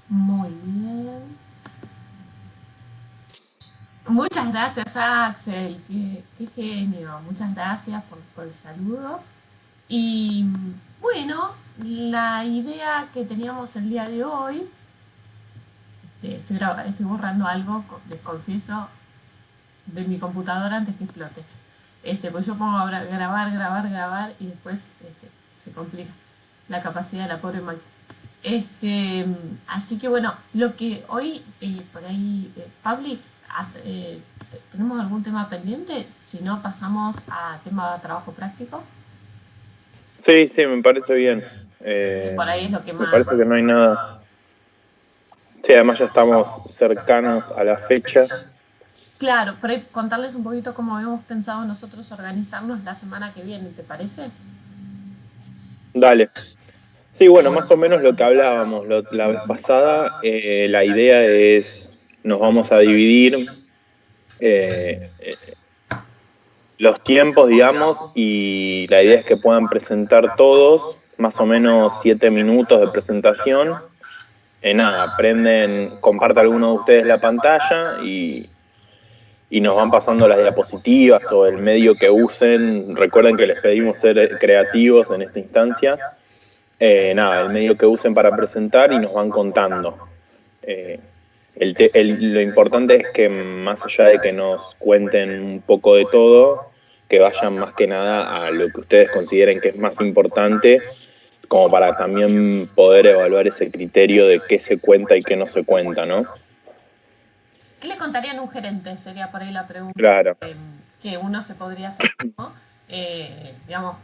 Muy bien. Muchas gracias, Axel. Qué genio. Muchas gracias por el saludo. Y bueno, la idea que teníamos el día de hoy, estoy borrando algo, les confieso, de mi computadora antes que explote. Pues yo pongo a grabar y después se complica la capacidad de la pobre máquina. Así que bueno, lo que hoy por ahí, Pabli, ¿tenemos algún tema pendiente? Si no, pasamos a tema de trabajo práctico, Sí, sí, me parece bien. que por ahí es lo que Me más... parece que no hay nada. Sí, además ya estamos cercanos a la fecha. Claro, por ahí contarles un poquito cómo habíamos pensado nosotros organizarnos la semana que viene, ¿te parece? Dale. Sí, bueno, más o menos lo que hablábamos la vez pasada, la idea es, nos vamos a dividir los tiempos, digamos, y la idea es que puedan presentar todos más o menos 7 minutos de presentación. Nada, aprenden, comparte alguno de ustedes la pantalla y nos van pasando las diapositivas o el medio que usen. Recuerden que les pedimos ser creativos en esta instancia. Nada, el medio que usen para presentar y nos van contando. Eh, lo importante es que más allá de que nos cuenten un poco de todo, que vayan más que nada a lo que ustedes consideren que es más importante, como para también poder evaluar ese criterio de qué se cuenta y qué no se cuenta, ¿no? ¿Qué le contarían a un gerente? Sería por ahí la pregunta Claro. que uno se podría hacer, ¿no? Digamos,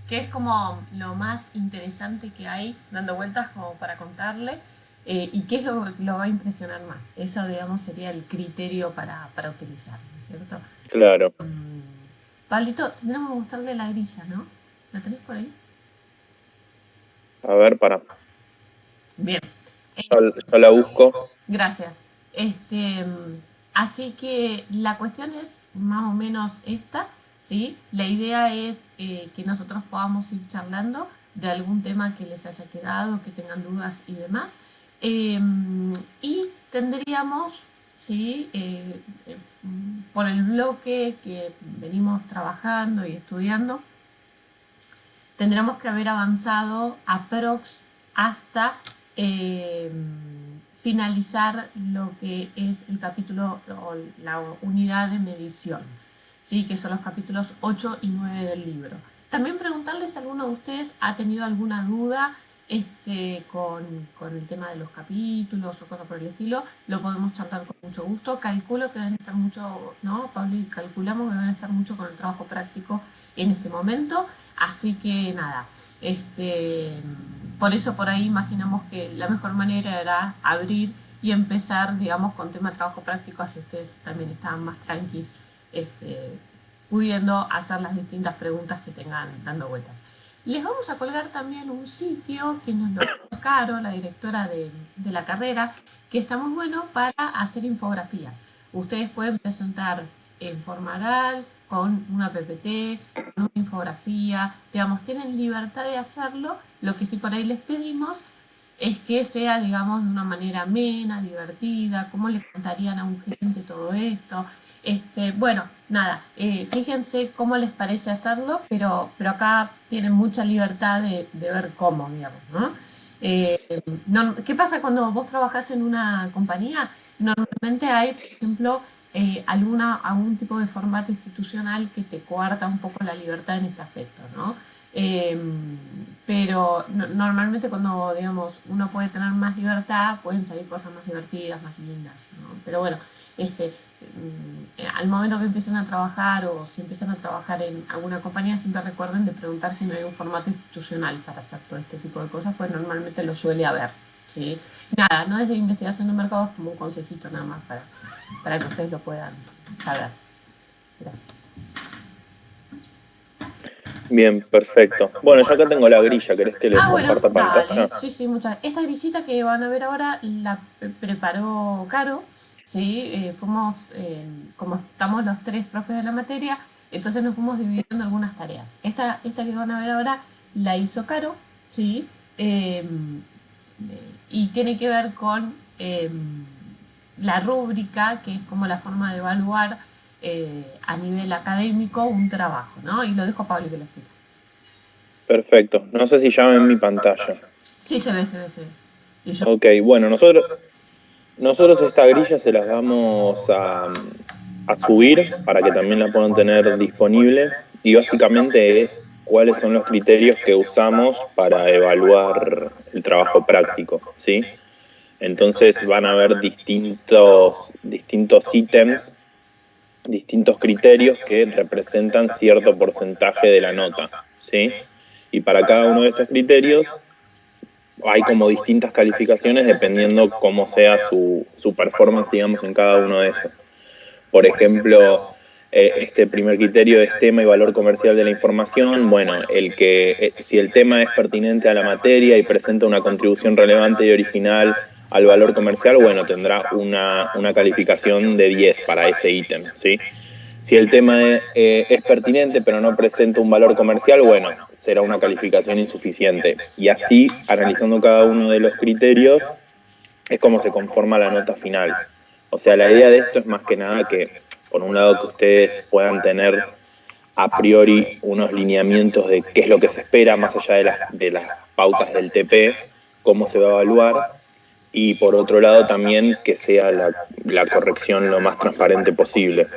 ¿qué es como lo más interesante que hay dando vueltas como para contarle? ¿Y qué es lo va a impresionar más? Eso, digamos, sería el criterio para utilizar, ¿no es cierto? Claro. Pablito, tendremos que mostrarle la grilla, ¿no? ¿La tenés por ahí? A ver, para. Bien. Yo la busco. Gracias. Este, Así que la cuestión es más o menos esta, ¿sí? La idea es que nosotros podamos ir charlando de algún tema que les haya quedado, que tengan dudas y demás. Eh, y tendríamos, ¿sí? Por el bloque que venimos trabajando y estudiando, tendremos que haber avanzado aprox hasta eh, finalizar lo que es el capítulo o la unidad de medición, ¿sí? Que son los capítulos 8 y 9 del libro. También preguntarles si alguno de ustedes ha tenido alguna duda con el tema de los capítulos o cosas por el estilo, lo podemos charlar con mucho gusto. Calculo que deben estar mucho, ¿no, Pablo? Y calculamos que deben estar mucho con el trabajo práctico en este momento. Así que nada, por eso por ahí imaginamos que la mejor manera era abrir y empezar, digamos, con tema de trabajo práctico, así ustedes también estaban más tranquilos, pudiendo hacer las distintas preguntas que tengan dando vueltas. Les vamos a colgar también un sitio que nos lo dio Caro, la directora de la carrera, que está muy bueno para hacer infografías. Ustedes pueden presentar en forma oral, con una PPT, con una infografía, digamos, tienen libertad de hacerlo. Lo que sí por ahí les pedimos es que sea, digamos, de una manera amena, divertida, cómo le contarían a un gerente todo esto. Bueno, nada, fíjense cómo les parece hacerlo, pero acá tienen mucha libertad de ver cómo, digamos, ¿no? Eh, ¿Qué pasa cuando vos trabajás en una compañía? Normalmente hay, por ejemplo, algún tipo de formato institucional que te coarta un poco la libertad en este aspecto, ¿no? Eh, pero normalmente cuando, digamos, uno puede tener más libertad, pueden salir cosas más divertidas, más lindas, ¿no? Pero bueno, al momento que empiecen a trabajar o si empiezan a trabajar en alguna compañía, siempre recuerden de preguntar si no hay un formato institucional para hacer todo este tipo de cosas, pues normalmente lo suele haber, ¿sí? Nada, no es de investigación de mercados, como un consejito nada más para que ustedes lo puedan saber. Gracias. Bien, perfecto. Bueno, yo acá tengo la grilla. ¿Querés que les Ah, bueno, comparta dale. pantalla? Sí, sí, muchas. Esta grisita que van a ver ahora la preparó Caro. Sí, como estamos los tres profes de la materia, entonces nos fuimos dividiendo algunas tareas. Esta que van a ver ahora la hizo Caro, sí. Y y tiene que ver con la rúbrica, que es como la forma de evaluar a nivel académico un trabajo, ¿no? Y lo dejo a Pablo que lo explique. Perfecto. No sé si ya ven mi pantalla. Sí, se ve, se ve, se ve. Y yo, Ok, bueno, nosotros esta grilla se las vamos a subir para que también la puedan tener disponible y básicamente es cuáles son los criterios que usamos para evaluar el trabajo práctico, ¿sí? Entonces van a haber distintos ítems, distintos criterios que representan cierto porcentaje de la nota, ¿sí? Y para cada uno de estos criterios hay como distintas calificaciones dependiendo cómo sea su performance, digamos, en cada uno de ellos. Por ejemplo, este primer criterio es tema y valor comercial de la información. Bueno, si el tema es pertinente a la materia y presenta una contribución relevante y original al valor comercial, bueno, tendrá una calificación de 10 para ese ítem, ¿sí? Si el tema es pertinente pero no presenta un valor comercial, bueno, será una calificación insuficiente. Y así, analizando cada uno de los criterios, es como se conforma la nota final. O sea, la idea de esto es más que nada que, por un lado, que ustedes puedan tener a priori unos lineamientos de qué es lo que se espera más allá de las pautas del TP, cómo se va a evaluar, y por otro lado también que sea la corrección lo más transparente posible.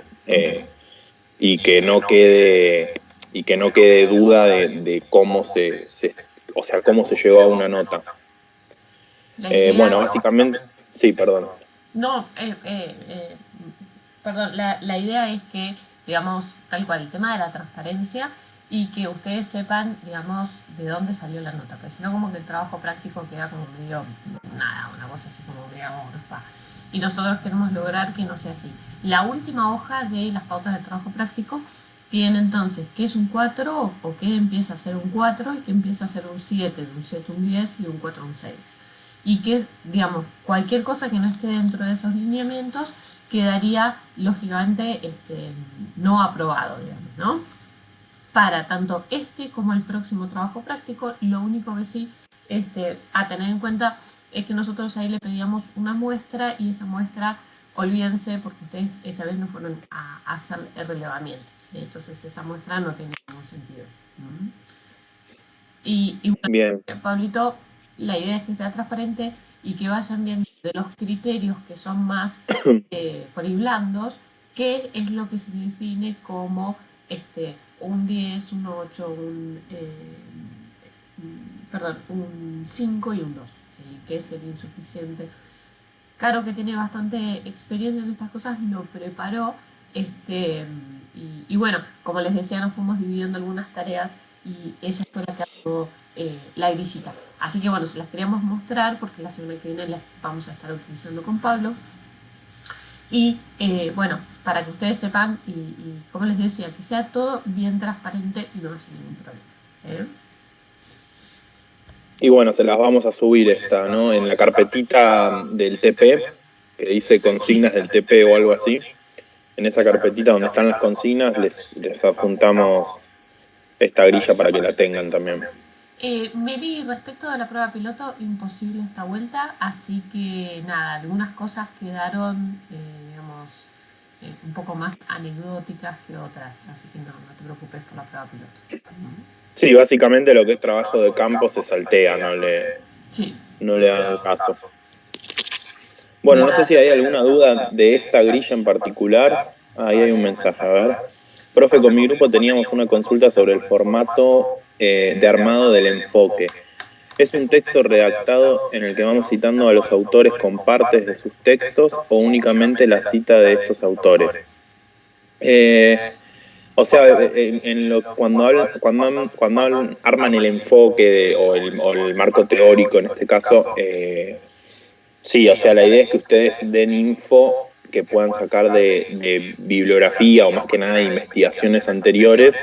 Y que no quede duda de cómo o sea, cómo se llegó a una nota. la idea... Bueno, básicamente, sí, perdón. No, perdón, la idea es que, digamos, tal cual, el tema de la transparencia y que ustedes sepan, digamos, de dónde salió la nota, porque si no como que el trabajo práctico queda como medio, nada, una cosa así como medio amorfa. Y nosotros queremos lograr que no sea así. La última hoja de las pautas de trabajo práctico tiene entonces qué es un 4 o qué empieza a ser un 4 y qué empieza a ser un 7, de un 7 un 10 y de un 4 un 6. Y que, digamos, cualquier cosa que no esté dentro de esos lineamientos quedaría, lógicamente, no aprobado, digamos, ¿no? Para tanto este como el próximo trabajo práctico, lo único que sí a tener en cuenta es que nosotros ahí le pedíamos una muestra y esa muestra, olvídense, porque ustedes esta vez no fueron a hacer el relevamiento, ¿sí? Entonces esa muestra no tiene ningún sentido. Y bueno, Bien. Pablito, la idea es que sea transparente y que vayan viendo de los criterios que son más por ahí blandos, qué es lo que se define como un 10, un 8, un 5 y un 2, ¿sí? Que es el insuficiente. Caro, que tiene bastante experiencia en estas cosas, lo preparó. Y bueno, como les decía, nos fuimos dividiendo algunas tareas y ella fue la que armó la grillita. Así que bueno, se las queríamos mostrar porque la semana que viene las vamos a estar utilizando con Pablo. Y bueno, para que ustedes sepan, y como les decía, que sea todo bien transparente y no haya ningún problema. Y bueno, se las vamos a subir esta, ¿no? En la carpetita del TP, que dice consignas del TP o algo así. En esa carpetita donde están las consignas les adjuntamos esta grilla para que la tengan también. Meli, respecto de la prueba piloto, imposible esta vuelta, así que nada, algunas cosas quedaron, digamos, un poco más anecdóticas que otras, así que no te preocupes por la prueba piloto. Sí, básicamente lo que es trabajo de campo se saltea, Sí. no le hagan caso. Bueno, no sé si hay alguna duda de esta grilla en particular. Ahí hay un mensaje, a ver. Profe, con mi grupo teníamos una consulta sobre el formato de armado del enfoque. ¿Es un texto redactado en el que vamos citando a los autores con partes de sus textos o únicamente la cita de estos autores? O sea, cuando arman el enfoque o el marco teórico, en este caso, sí, o sea, la idea es que ustedes den info que puedan sacar de bibliografía o más que nada de investigaciones anteriores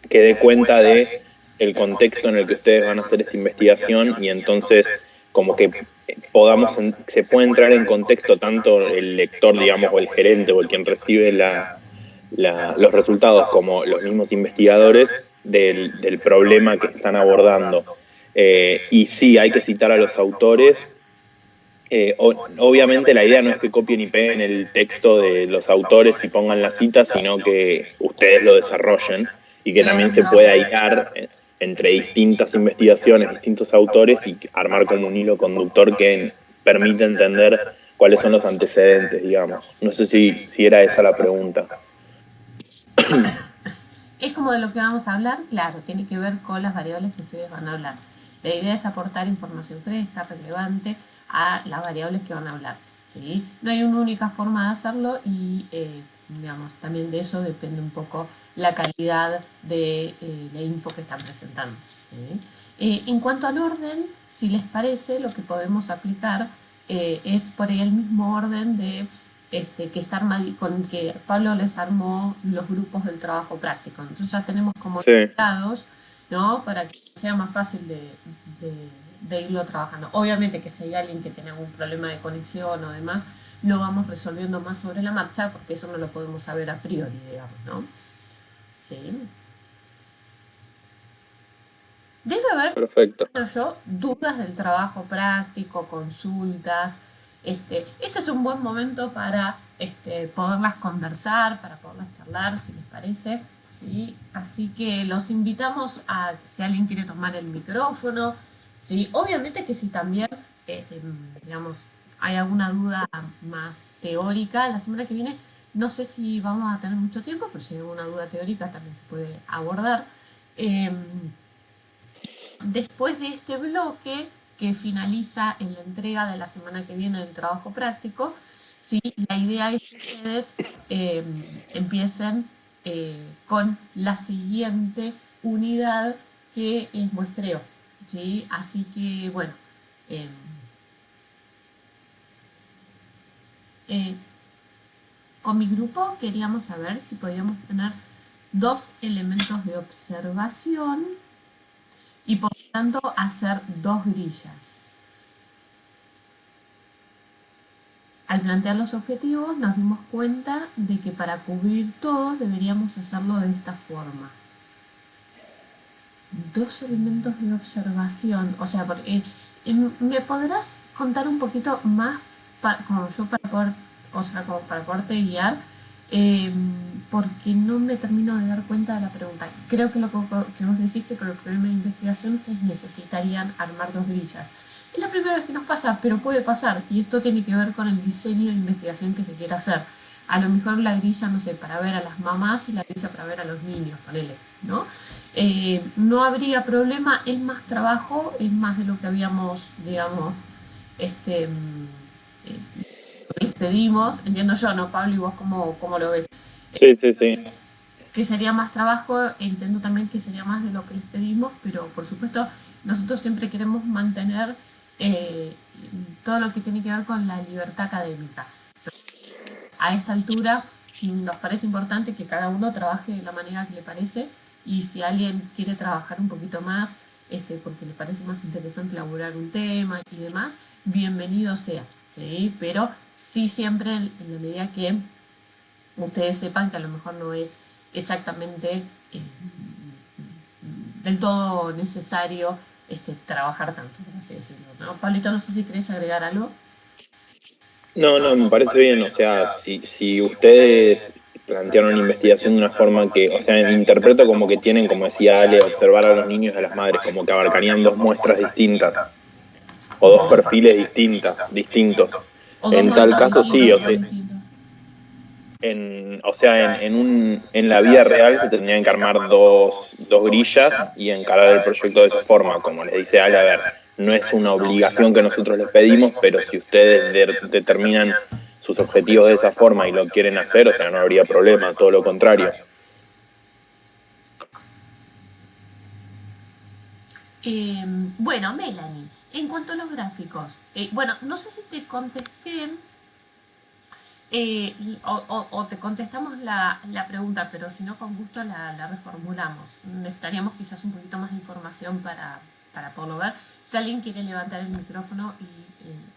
que dé cuenta de el contexto en el que ustedes van a hacer esta investigación y entonces como que se puede entrar en contexto tanto el lector, digamos, o el gerente o el quien recibe los resultados como los mismos investigadores del problema que están abordando. Y sí, hay que citar a los autores Obviamente la idea no es que copien y peguen el texto de los autores y pongan las citas, sino que ustedes lo desarrollen y que también se pueda hilar entre distintas investigaciones, distintos autores y armar como un hilo conductor que permite entender cuáles son los antecedentes, digamos. No sé si era esa la pregunta. Es como de lo que vamos a hablar, claro, tiene que ver con las variables que ustedes van a hablar. La idea es aportar información fresca, relevante a las variables que van a hablar. ¿Sí? No hay una única forma de hacerlo y digamos, también de eso depende un poco la calidad de la info que están presentando. ¿Sí? En cuanto al orden, si les parece, lo que podemos aplicar es por ahí el mismo orden de que está con que Pablo les armó los grupos del trabajo práctico. Entonces ya tenemos como listados, ¿no? Para que sea más fácil de irlo trabajando. Obviamente que si hay alguien que tiene algún problema de conexión o demás, lo vamos resolviendo más sobre la marcha, porque eso no lo podemos saber a priori, digamos, ¿no? Sí. Debe haber, Perfecto. yo, dudas del trabajo práctico, consultas. Este es un buen momento para poderlas conversar, para poderlas charlar, si les parece. ¿Sí? Así que los invitamos a, si alguien quiere tomar el micrófono, ¿sí? Obviamente que si también, digamos, hay alguna duda más teórica, la semana que viene no sé si vamos a tener mucho tiempo, pero si hay alguna duda teórica también se puede abordar. Después de este bloque, que finaliza en la entrega de la semana que viene del trabajo práctico, ¿sí? La idea es que ustedes empiecen con la siguiente unidad, que es muestreo. ¿Sí? Así que, bueno, eh, eh, con mi grupo queríamos saber si podíamos tener 2 elementos de observación y por lo tanto hacer 2 grillas. Al plantear los objetivos nos dimos cuenta de que para cubrir todo deberíamos hacerlo de esta forma. 2 elementos de observación, o sea, porque, ¿me podrás contar un poquito más como yo para poder, o sea, como para poderte guiar? Porque no me termino de dar cuenta de la pregunta. Creo que lo que vos decís que por el problema de investigación ustedes necesitarían armar 2 grillas. Es la primera vez que nos pasa, pero puede pasar, y esto tiene que ver con el diseño de investigación que se quiera hacer. A lo mejor la grilla, no sé, para ver a las mamás y la grilla para ver a los niños, ponele, ¿no? No habría problema, es más trabajo, es más de lo que habíamos, digamos, les pedimos, entiendo yo, ¿no, Pablo? ¿Y vos cómo lo ves? Sí, sí, sí. Que sería más trabajo, entiendo también que sería más de lo que les pedimos, pero por supuesto nosotros siempre queremos mantener eh, todo lo que tiene que ver con la libertad académica. A esta altura nos parece importante que cada uno trabaje de la manera que le parece, y si alguien quiere trabajar un poquito más porque le parece más interesante elaborar un tema y demás, bienvenido sea, ¿sí? Pero sí siempre en la medida que ustedes sepan que a lo mejor no es exactamente del todo necesario trabajar tanto, por así decirlo, ¿no? Pablito, no sé si querés agregar algo. No, me parece bien, o sea, si ustedes plantearon una investigación de una forma que, o sea, interpreto como que tienen, como decía Ale, observar a los niños y a las madres, como que abarcarían 2 muestras distintas, o 2 perfiles distintos. O dos En tal momentos caso, sí, distintos, distintos. En la vida real se tendrían que armar dos grillas y encarar el proyecto de esa forma, como les dice Ale, a ver, no es una obligación que nosotros les pedimos, pero si ustedes determinan sus objetivos de esa forma y lo quieren hacer, o sea, no habría problema, todo lo contrario. Bueno, Melanie, en cuanto a los gráficos, bueno, no sé si te contesté o te contestamos la pregunta, pero si no, con gusto la reformulamos. Necesitaríamos quizás un poquito más de información para poderlo ver. Si alguien quiere levantar el micrófono y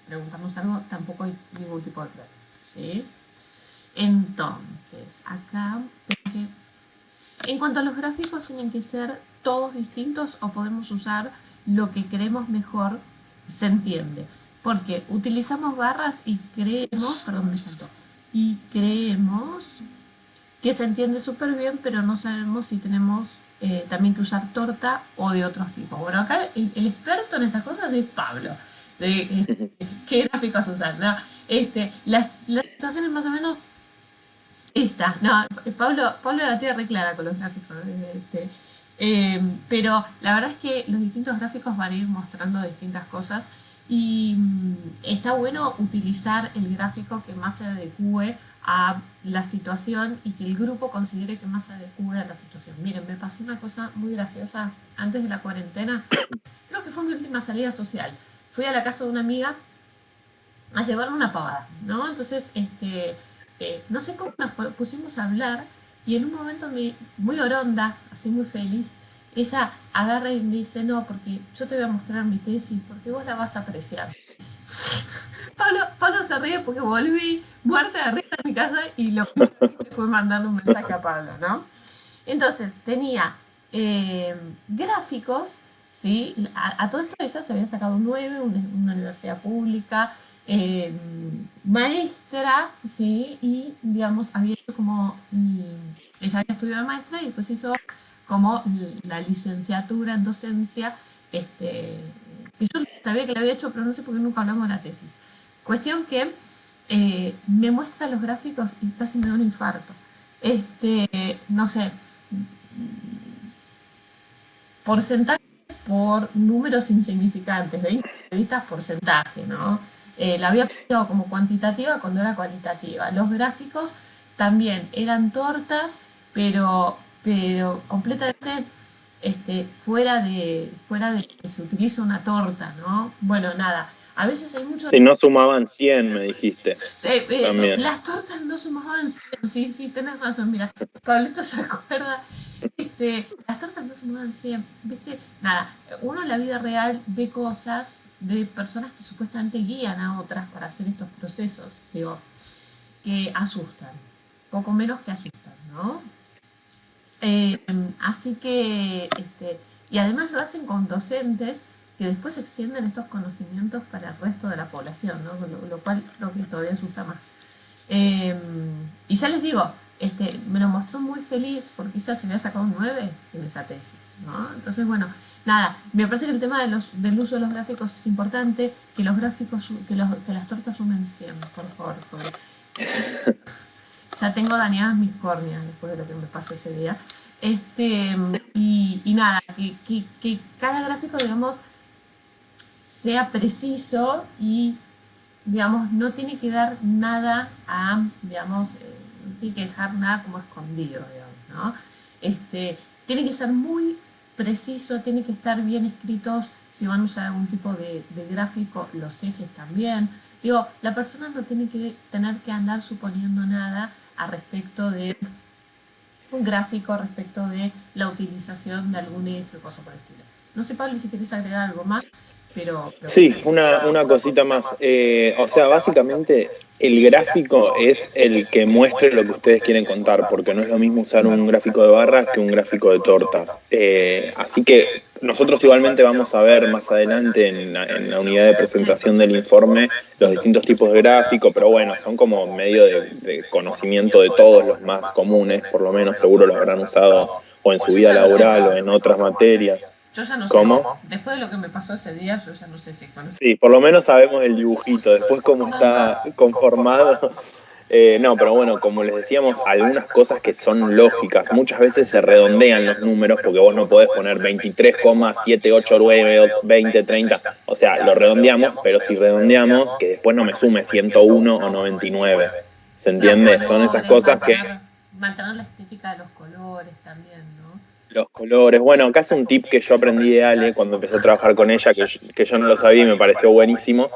preguntarnos algo, tampoco hay ningún tipo de problema, ¿sí? Entonces, acá, en cuanto a los gráficos, tienen que ser todos distintos o podemos usar lo que queremos mejor, se entiende. porque utilizamos barras y creemos, perdón, me saltó, y creemos que se entiende súper bien, pero no sabemos si tenemos también que usar torta o de otros tipos. Bueno, acá el experto en estas cosas es Pablo, de qué gráficos usar, ¿no? Las situaciones más o menos esta, no, Pablo la tiene re clara con los gráficos. Pero la verdad es que los distintos gráficos van a ir mostrando distintas cosas y está bueno utilizar el gráfico que más se adecue a la situación y que el grupo considere que más se adecue a la situación. Miren, me pasó una cosa muy graciosa antes de la cuarentena. Creo que fue mi última salida social. Fui a la casa de una amiga a llevarle una pavada, ¿no? Entonces, no sé cómo nos pusimos a hablar y en un momento muy oronda, así muy feliz, ella agarra y me dice, no, porque yo te voy a mostrar mi tesis, porque vos la vas a apreciar. Pablo se ríe porque volví muerta de risa a mi casa y lo primero que hice fue mandarle un mensaje a Pablo, ¿no? Entonces, tenía gráficos, ¿sí? A todo esto ella se había sacado un 9, una universidad pública, eh, maestra, ¿sí? Y, digamos, había hecho como, ella había estudiado maestra y después hizo como la licenciatura en docencia, que yo sabía que la había hecho, pero no sé por qué nunca hablamos de la tesis. Cuestión que me muestra los gráficos y casi me da un infarto. No sé, porcentaje por números insignificantes, 20 revistas porcentaje, ¿no? La había planteado como cuantitativa cuando era cualitativa. Los gráficos también eran tortas, pero completamente fuera de que se utiliza una torta, ¿no? Bueno, nada. A veces hay mucho. Si no sumaban 100, me dijiste. Sí, También. las tortas no sumaban 100, sí, sí, tenés razón, mira, Pablito se acuerda, las tortas no sumaban 100, ¿viste? Nada, uno en la vida real ve cosas de personas que supuestamente guían a otras para hacer estos procesos, digo, que asustan, poco menos que asustan, ¿no? Eh, Así que, y además lo hacen con docentes que después extienden estos conocimientos para el resto de la población, ¿no? Lo cual creo que todavía asusta más. Eh, y ya les digo, me lo mostró muy feliz porque ella se había sacado un 9 en esa tesis, ¿no? Entonces, bueno, nada, me parece que el tema del uso de los gráficos es importante, que los gráficos, que las tortas sumen 100, por favor. Ya tengo dañadas mis córneas después de lo que me pasó ese día. Y nada, que cada gráfico, digamos, sea preciso y, digamos, no tiene que dar nada digamos, no tiene que dejar nada como escondido, digamos, ¿no? Tiene que ser muy preciso, tiene que estar bien escritos, si van a usar algún tipo de gráfico, los ejes también. Digo, la persona no tiene que tener que andar suponiendo nada a respecto de un gráfico, respecto de la utilización de algún eje o cosa por el estilo. No sé, Pablo, si querés agregar algo más, pero Sí, una cosita más. O sea, básicamente el gráfico es el que muestre lo que ustedes quieren contar, porque no es lo mismo usar un gráfico de barras que un gráfico de tortas. Así que nosotros igualmente vamos a ver más adelante en la unidad de presentación del informe los distintos tipos de gráfico, pero bueno, son como medio de conocimiento de todos los más comunes, por lo menos seguro lo habrán usado o en su vida laboral o en otras materias. yo ya no sé. ¿Cómo? Después de lo que me pasó ese día, yo ya no sé si con eso. Sí, por lo menos sabemos el dibujito, después cómo está conformado. No, pero bueno, como les decíamos, algunas cosas que son lógicas, muchas veces se redondean los números porque vos no podés poner 23,789, 20, 30, o sea, lo redondeamos, pero si redondeamos, que después no me sume 101 o 99, ¿se entiende? Son esas cosas que... Mantener la estética de los colores también, ¿no? Los colores. Bueno, acá es un tip que yo aprendí de Ale cuando empecé a trabajar con ella, que yo no lo sabía y me pareció buenísimo,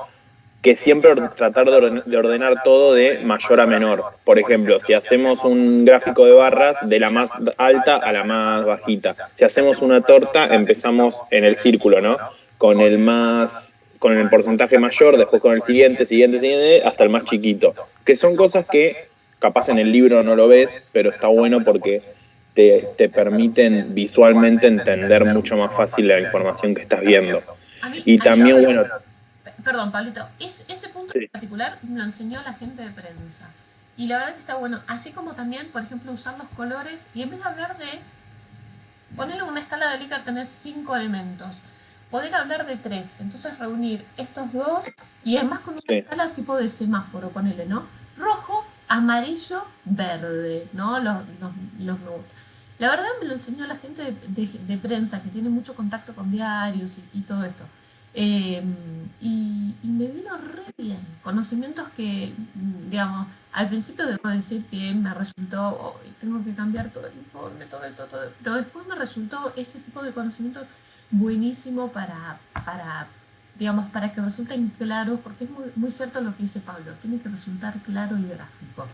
que siempre tratar de ordenar todo de mayor a menor. Por ejemplo, si hacemos un gráfico de barras, de la más alta a la más bajita. Si hacemos una torta, empezamos en el círculo, ¿no? Con el porcentaje mayor, después con el siguiente, hasta el más chiquito. Que son cosas que capaz en el libro no lo ves, pero está bueno porque te permiten visualmente entender mucho más fácil la información que estás viendo. Y también, bueno, perdón, Pablito, ese punto en Sí, particular me lo enseñó la gente de prensa. Y la verdad que está bueno. Así como también, por ejemplo, usar los colores y en vez de hablar de, ponerle una escala de Likert tenés 5 elementos. Poder hablar de 3, entonces reunir estos dos y además con una sí. escala tipo de semáforo, ponele, ¿no? Rojo, amarillo, verde, ¿no? Los la verdad me lo enseñó la gente de prensa que tiene mucho contacto con diarios y todo esto. Eh, y me vino re bien. Conocimientos que, digamos, al principio debo decir que me resultó, oh, tengo que cambiar todo el informe, todo, pero después me resultó ese tipo de conocimientos buenísimo digamos, para que resulten claros, porque es muy cierto lo que dice Pablo, tiene que resultar claro el gráfico.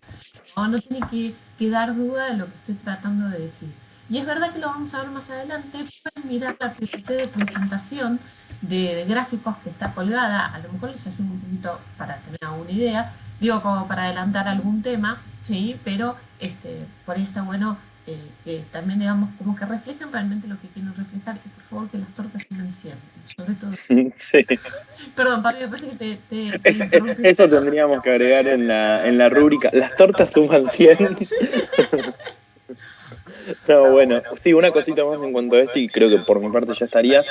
No tiene que quedar duda de lo que estoy tratando de decir. Y es verdad que lo vamos a ver más adelante. Pueden mirar la PPT de presentación de gráficos que está colgada. A lo mejor les ayuda un poquito para tener alguna idea. Digo, como para adelantar algún tema, sí, pero por ahí está bueno que también, digamos, como que reflejen realmente lo que quieren reflejar. Y por favor, que las tortas sumen 100, sobre todo. Sí. Perdón, Pablo, me parece que te interrumpí. Eso tendríamos que agregar en la rúbrica. Las tortas suman 100. Sí. No, bueno, sí, una cosita más en cuanto a esto, y creo que por mi parte ya estaría.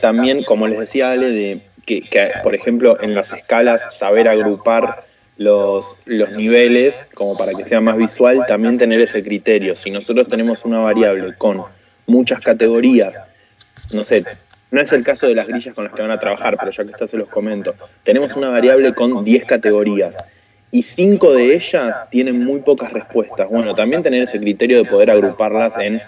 También, como les decía Ale, de que, por ejemplo, en las escalas, saber agrupar los niveles, como para que sea más visual, también tener ese criterio. Si nosotros tenemos una variable con muchas categorías, no sé, no es el caso de las grillas con las que van a trabajar, pero ya que está se los comento. Tenemos una variable con 10 categorías y 5 de ellas tienen muy pocas respuestas. Bueno, también tener ese criterio de poder agruparlas en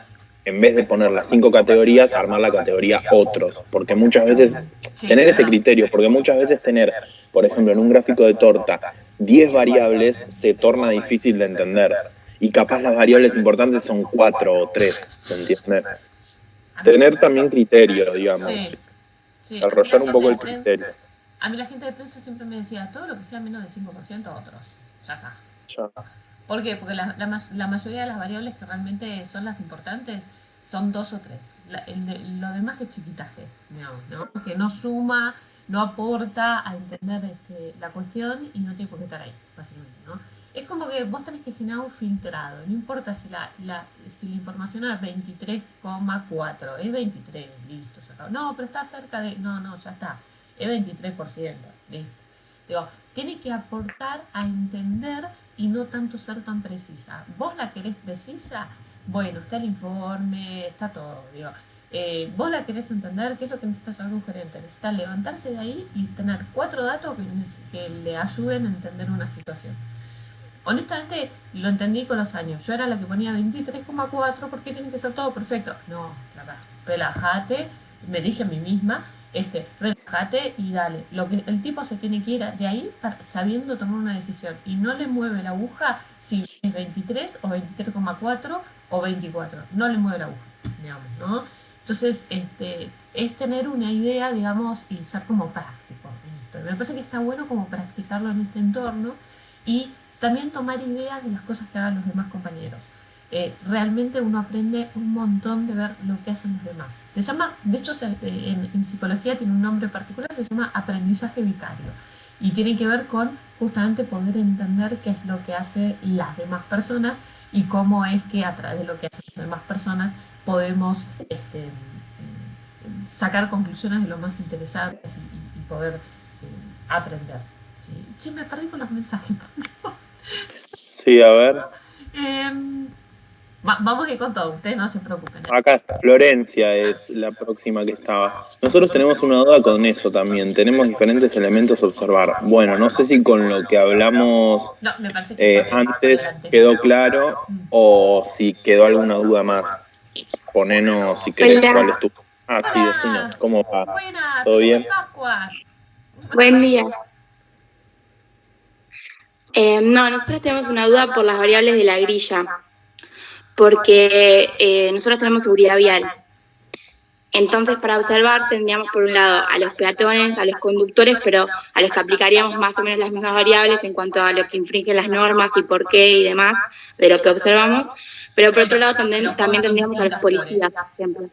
vez de poner las 5 categorías, armar la categoría otros, porque muchas veces, Sí, tener es ese verdad. criterio, porque muchas veces tener, por ejemplo, en un gráfico de torta, 10 variables se torna difícil de entender. Y capaz las variables importantes son 4 o 3, ¿se entiende? A mí, Tener también criterio, digamos, sí, sí, a mí la desarrollar un gente poco de el prensa, criterio. a mí la gente de prensa siempre me decía, todo lo que sea menos de 5% otros. Ya está. Ya. ¿Por qué? Porque la mayoría de las variables que realmente son las importantes son 2 o 3. Lo demás es chiquitaje, digamos, ¿no? Que no suma, no aporta a entender la cuestión y no tiene por qué estar ahí, básicamente, ¿no? Es como que vos tenés que generar un filtrado, no importa si la información es 23,4, es 23, listo, ya está. No, pero está cerca de, no, ya está, es 23%, listo. Digo, tiene que aportar a entender y no tanto ser tan precisa. ¿Vos la querés precisa? Bueno, está el informe, está todo, digo. Vos la querés entender, ¿qué es lo que necesita saber un gerente? Necesita levantarse de ahí y tener 4 datos que le ayuden a entender una situación. Honestamente, lo entendí con los años. Yo era la que ponía 23,4 porque tiene que ser todo perfecto. No, relájate, me dije a mí misma, relájate y dale. Lo que el tipo se tiene que ir de ahí sabiendo tomar una decisión y no le mueve la aguja si es 23 o 23,4 o 24. No le mueve la aguja, digamos, ¿no? Entonces, es tener una idea, digamos, y ser como práctico. Me parece que está bueno como practicarlo en este entorno y también tomar ideas de las cosas que hagan los demás compañeros. Realmente uno aprende un montón de ver lo que hacen los demás. Se llama, de hecho, en psicología tiene un nombre particular, se llama aprendizaje vicario. Y tiene que ver con justamente poder entender qué es lo que hacen las demás personas y cómo es que a través de lo que hacen las demás personas podemos sacar conclusiones de lo más interesantes y poder aprender. Sí. Sí, me perdí con los mensajes. Sí, a ver. Eh, vamos a ir con todo, ustedes no se preocupen. Acá Florencia es la próxima que estaba. Nosotros tenemos una duda con eso también. Tenemos diferentes elementos a observar. Bueno, no sé si con lo que hablamos No, me parece que con antes el anterior. quedó claro o si quedó alguna duda más. Ponenos si querés cuál es Hola, tu... Ah, sí, decinos, Hola, ¿cómo va? buenas, ¿Todo felices bien? Pascuas. buen día. No, nosotros tenemos una duda por las variables de la grilla, porque nosotros tenemos seguridad vial. Entonces, para observar, tendríamos por un lado a los peatones, a los conductores, pero a los que aplicaríamos más o menos las mismas variables en cuanto a lo que infringen las normas y por qué y demás de lo que observamos. Pero por otro lado, también Son tendríamos a los distintos, Flores. policías, por ejemplo.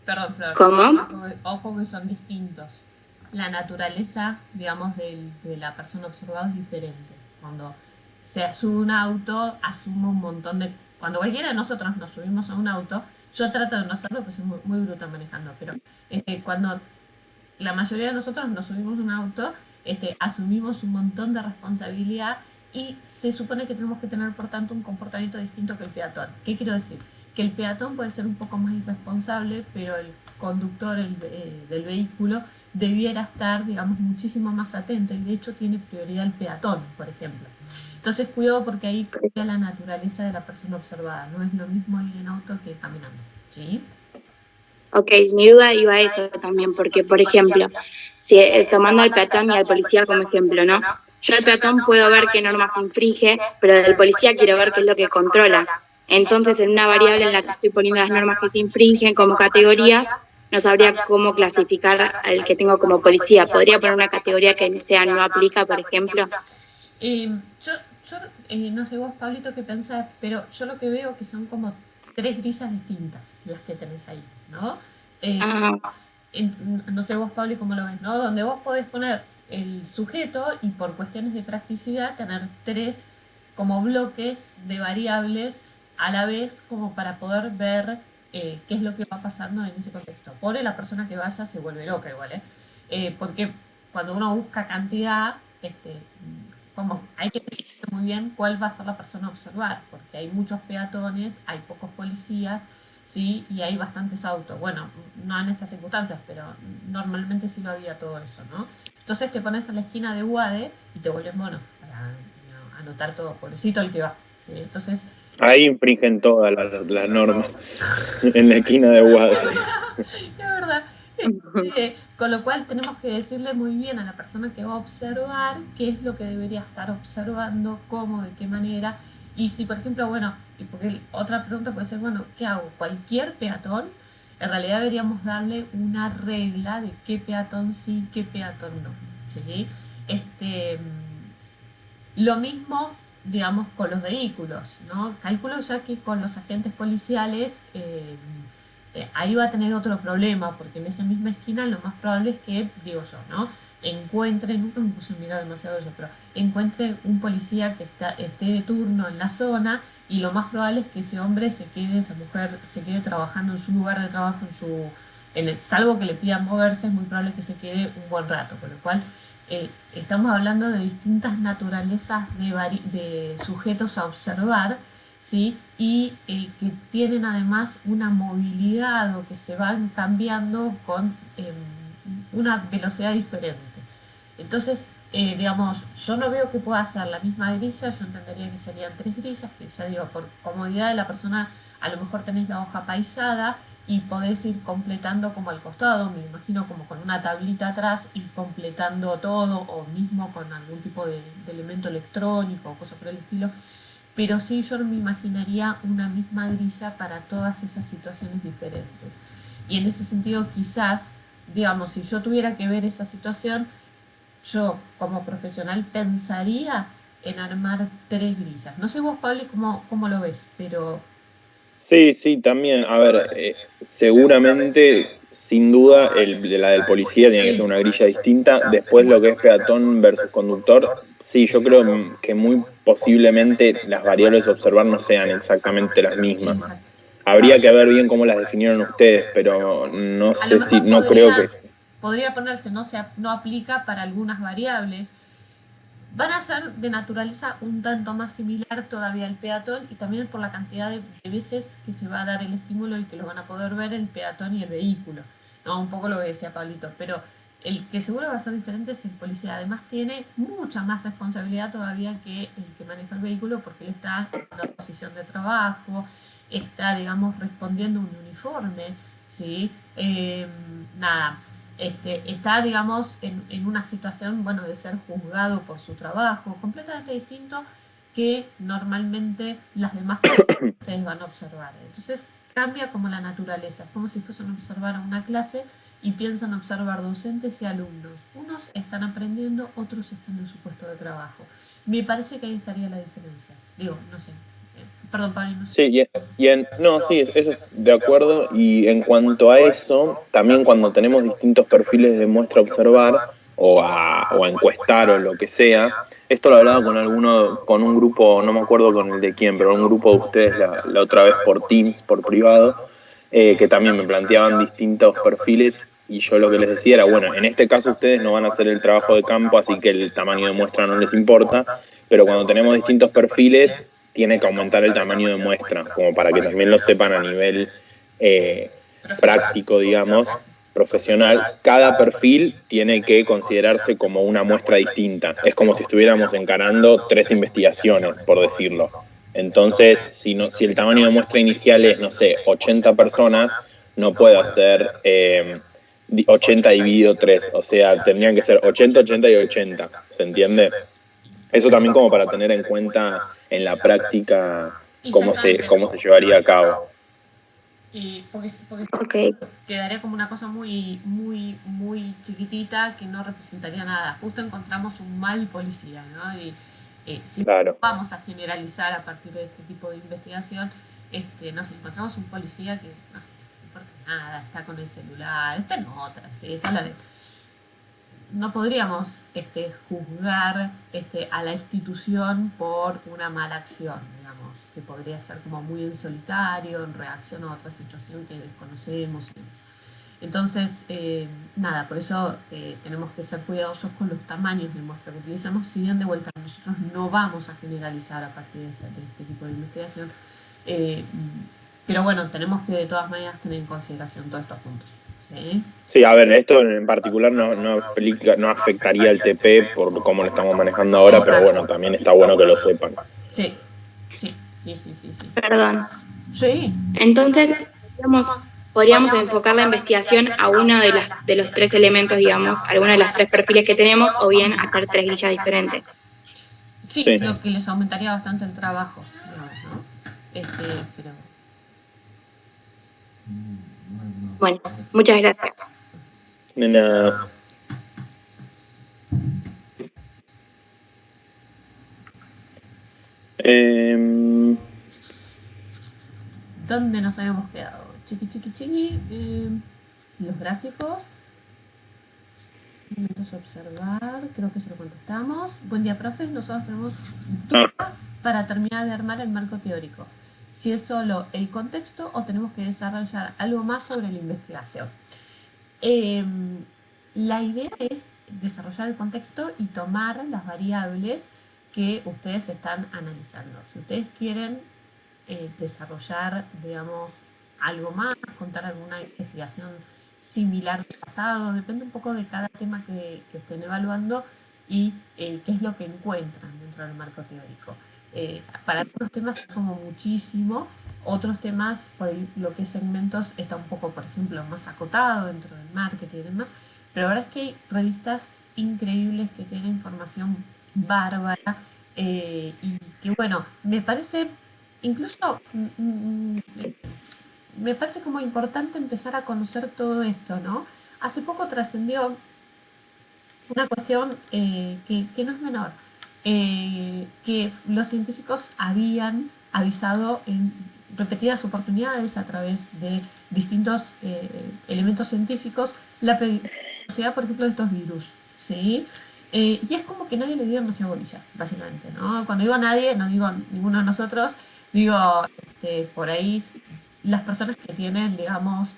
Perdón, Flor. ¿Cómo? Ojo que son distintos. la naturaleza, digamos, de la persona observada es diferente. Cuando se sube un auto, asume un montón de... Cuando cualquiera de nosotros nos subimos a un auto, yo trato de no hacerlo porque soy muy bruta manejando, pero cuando la mayoría de nosotros nos subimos a un auto, asumimos un montón de responsabilidad y se supone que tenemos que tener, por tanto, un comportamiento distinto que el peatón. ¿Qué quiero decir? Que el peatón puede ser un poco más irresponsable, pero el conductor del vehículo debiera estar, digamos, muchísimo más atento y de hecho tiene prioridad el peatón, por ejemplo. Entonces, cuidado porque ahí cambia la naturaleza de la persona observada. No es lo mismo ir en auto que caminando. ¿Sí? Ok, mi duda iba a eso también, porque, por ejemplo, si tomando al peatón y al policía como ejemplo, ¿no? Yo al peatón puedo ver qué normas infringe, pero del policía quiero ver qué es lo que controla. Entonces, en una variable en la que estoy poniendo las normas que se infringen como categorías, no sabría cómo clasificar al que tengo como policía. ¿Podría poner una categoría que sea no aplica, por ejemplo? Yo, no sé vos, Pablito, qué pensás, pero yo lo que veo que son como tres grisas distintas las que tenés ahí, ¿no? Eh, Ah, no sé vos, Pablo, cómo lo ves, ¿no? Donde vos podés poner el sujeto y por cuestiones de practicidad tener tres como bloques de variables a la vez como para poder ver qué es lo que va pasando en ese contexto. Pobre la persona que vaya se vuelve loca igual, ¿eh? Porque cuando uno busca cantidad, como hay que decidir muy bien cuál va a ser la persona a observar, porque hay muchos peatones, hay pocos policías, ¿sí? Y hay bastantes autos. Bueno, no en estas circunstancias, pero normalmente sí lo había todo eso, ¿no? Entonces te pones a la esquina de Guade y te vuelves mono para anotar todo, pobrecito el que va, ¿sí? Entonces... Ahí infringen todas las normas en la esquina de Wade. Es verdad. Con lo cual tenemos que decirle muy bien a la persona que va a observar qué es lo que debería estar observando, cómo, de qué manera. Y si, por ejemplo, bueno, porque otra pregunta puede ser, bueno, ¿qué hago? ¿Cualquier peatón? En realidad deberíamos darle una regla de qué peatón sí, qué peatón no. ¿Sí? Este, lo mismo, digamos, con los vehículos, ¿no? Calculo ya que con los agentes policiales ahí va a tener otro problema, porque en esa misma esquina lo más probable es que, digo yo, ¿no? Encuentre, nunca me puse a mirar demasiado eso, pero encuentre un policía que esté de turno en la zona y lo más probable es que ese hombre se quede, esa mujer se quede trabajando en su lugar de trabajo, salvo que le pidan moverse, es muy probable que se quede un buen rato, con lo cual estamos hablando de distintas naturalezas de sujetos a observar, ¿sí? Y que tienen además una movilidad o que se van cambiando con una velocidad diferente. Entonces, digamos, yo no veo que pueda ser la misma grilla, yo entendería que serían tres grillas, que ya digo, por comodidad de la persona, a lo mejor tenéis la hoja paisada y podés ir completando como al costado, me imagino como con una tablita atrás, ir completando todo, o mismo con algún tipo de elemento electrónico o cosa por el estilo. Pero sí, yo no me imaginaría una misma grilla para todas esas situaciones diferentes. Y en ese sentido, quizás, digamos, si yo tuviera que ver esa situación, yo como profesional pensaría en armar tres grillas. No sé vos, Pablo, cómo lo ves, pero... Sí, sí, también. A ver, seguramente, sin duda, la del policía tiene que Sí. ser una grilla distinta. Después, lo que es peatón versus conductor, sí, yo creo que muy posiblemente las variables a observar no sean exactamente las mismas. Exacto. Habría que ver bien cómo las definieron ustedes, pero no A lo sé si, mejor no creo que... podría ponerse, no aplica para algunas variables. Van a ser de naturaleza un tanto más similar todavía al peatón y también por la cantidad de veces que se va a dar el estímulo y que lo van a poder ver el peatón y el vehículo. No, un poco lo que decía Pablito, pero el que seguro va a ser diferente es el policía. Además tiene mucha más responsabilidad todavía que el que maneja el vehículo porque él está en una posición de trabajo, está, digamos, respondiendo un uniforme, ¿sí? Nada, está, digamos, en una situación, bueno, de ser juzgado por su trabajo, completamente distinto que normalmente las demás cosas que ustedes van a observar. Entonces cambia como la naturaleza, es como si fuesen a observar a una clase y piensan observar docentes y alumnos. Unos están aprendiendo, otros están en su puesto de trabajo. Me parece que ahí estaría la diferencia. Digo, no sé, Perdón, Pablo. No sé. Sí, no, sí, eso de acuerdo. Y en cuanto a eso, también cuando tenemos distintos perfiles de muestra a observar o a encuestar o lo que sea, esto lo hablaba con un grupo, no me acuerdo con el de quién, pero un grupo de ustedes la otra vez por Teams, por privado, que también me planteaban distintos perfiles y yo lo que les decía era, bueno, en este caso ustedes no van a hacer el trabajo de campo, así que el tamaño de muestra no les importa, pero cuando tenemos distintos perfiles tiene que aumentar el tamaño de muestra, como para que también lo sepan a nivel práctico, digamos, profesional. Cada perfil tiene que considerarse como una muestra distinta. Es como si estuviéramos encarando 3 investigaciones, por decirlo. Entonces, si el tamaño de muestra inicial es, no sé, 80 personas, no puedo hacer 80 dividido 3. O sea, tendrían que ser 80, 80 y 80. ¿Se entiende? Eso también como para tener en cuenta en la práctica cómo se llevaría a cabo. Porque quedaría como una cosa muy, muy, muy chiquitita que no representaría nada. Justo encontramos un mal policía, ¿no? Y si Claro. vamos a generalizar a partir de este tipo de investigación, nos encontramos un policía que no importa nada, está con el celular, está en otra, ¿sí? Está la de... No podríamos juzgar a la institución por una mala acción, digamos, que podría ser como muy en solitario, en reacción a otra situación que desconocemos y demás. Entonces, nada, por eso tenemos que ser cuidadosos con los tamaños de muestra que utilizamos, si bien de vuelta nosotros no vamos a generalizar a partir de este tipo de investigación, pero bueno, tenemos que de todas maneras tener en consideración todos estos puntos. ¿Sí? Sí, a ver, esto en particular no afectaría al TP por cómo lo estamos manejando ahora, exacto, pero bueno, también está bueno que lo sepan. Sí. Perdón. Sí. Entonces, podríamos enfocar la investigación a uno de los 3 elementos, digamos, alguno de los 3 perfiles que tenemos, o bien hacer 3 grillas diferentes. Sí, lo que les aumentaría bastante el trabajo, digamos, ¿no? Pero... Bueno, muchas gracias. De nada. ¿Dónde nos habíamos quedado? Chiqui. Los gráficos. Momentos a observar. Creo que se lo contestamos. Buen día, profe. Nosotros tenemos dudas para terminar de armar el marco teórico. Si es solo el contexto o tenemos que desarrollar algo más sobre la investigación. La idea es desarrollar el contexto y tomar las variables que ustedes están analizando. Si ustedes quieren desarrollar, digamos, algo más, contar alguna investigación similar del pasado, depende un poco de cada tema que estén evaluando y qué es lo que encuentran dentro del marco teórico. Para algunos temas es como muchísimo, otros temas, por ahí, lo que es segmentos, está un poco, por ejemplo, más acotado dentro del marketing y demás, pero ahora es que hay revistas increíbles que tienen información bárbara y que, bueno, me parece incluso me parece como importante empezar a conocer todo esto, ¿no? Hace poco trascendió una cuestión que no es menor, que los científicos habían avisado en repetidas oportunidades a través de distintos elementos científicos la peligrosidad, por ejemplo, de estos virus, ¿sí? Y es como que nadie le dio demasiada bolilla, básicamente, ¿no? Cuando digo nadie, no digo ninguno de nosotros, digo por ahí las personas que tienen, digamos,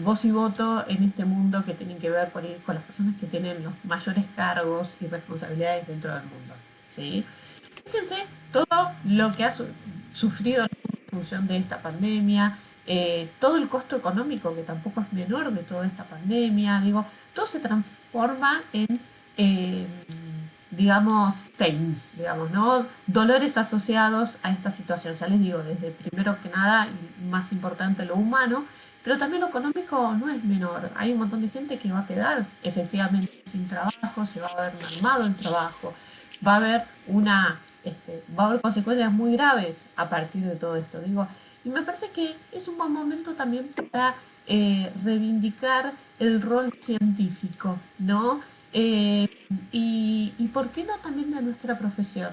voz y voto en este mundo, que tienen que ver por ahí con las personas que tienen los mayores cargos y responsabilidades dentro del mundo, ¿sí? Fíjense todo lo que ha sufrido en función de esta pandemia, todo el costo económico que tampoco es menor de toda esta pandemia, digo, todo se transforma en, digamos, pains, digamos, ¿no? Dolores asociados a esta situación, ya les digo, desde primero que nada y más importante lo humano, pero también lo económico no es menor. Hay un montón de gente que va a quedar efectivamente sin trabajo, se va a ver mermado el trabajo, va a haber va a haber consecuencias muy graves a partir de todo esto. Digo, y me parece que es un buen momento también para reivindicar el rol científico, ¿no? Y por qué no también de nuestra profesión.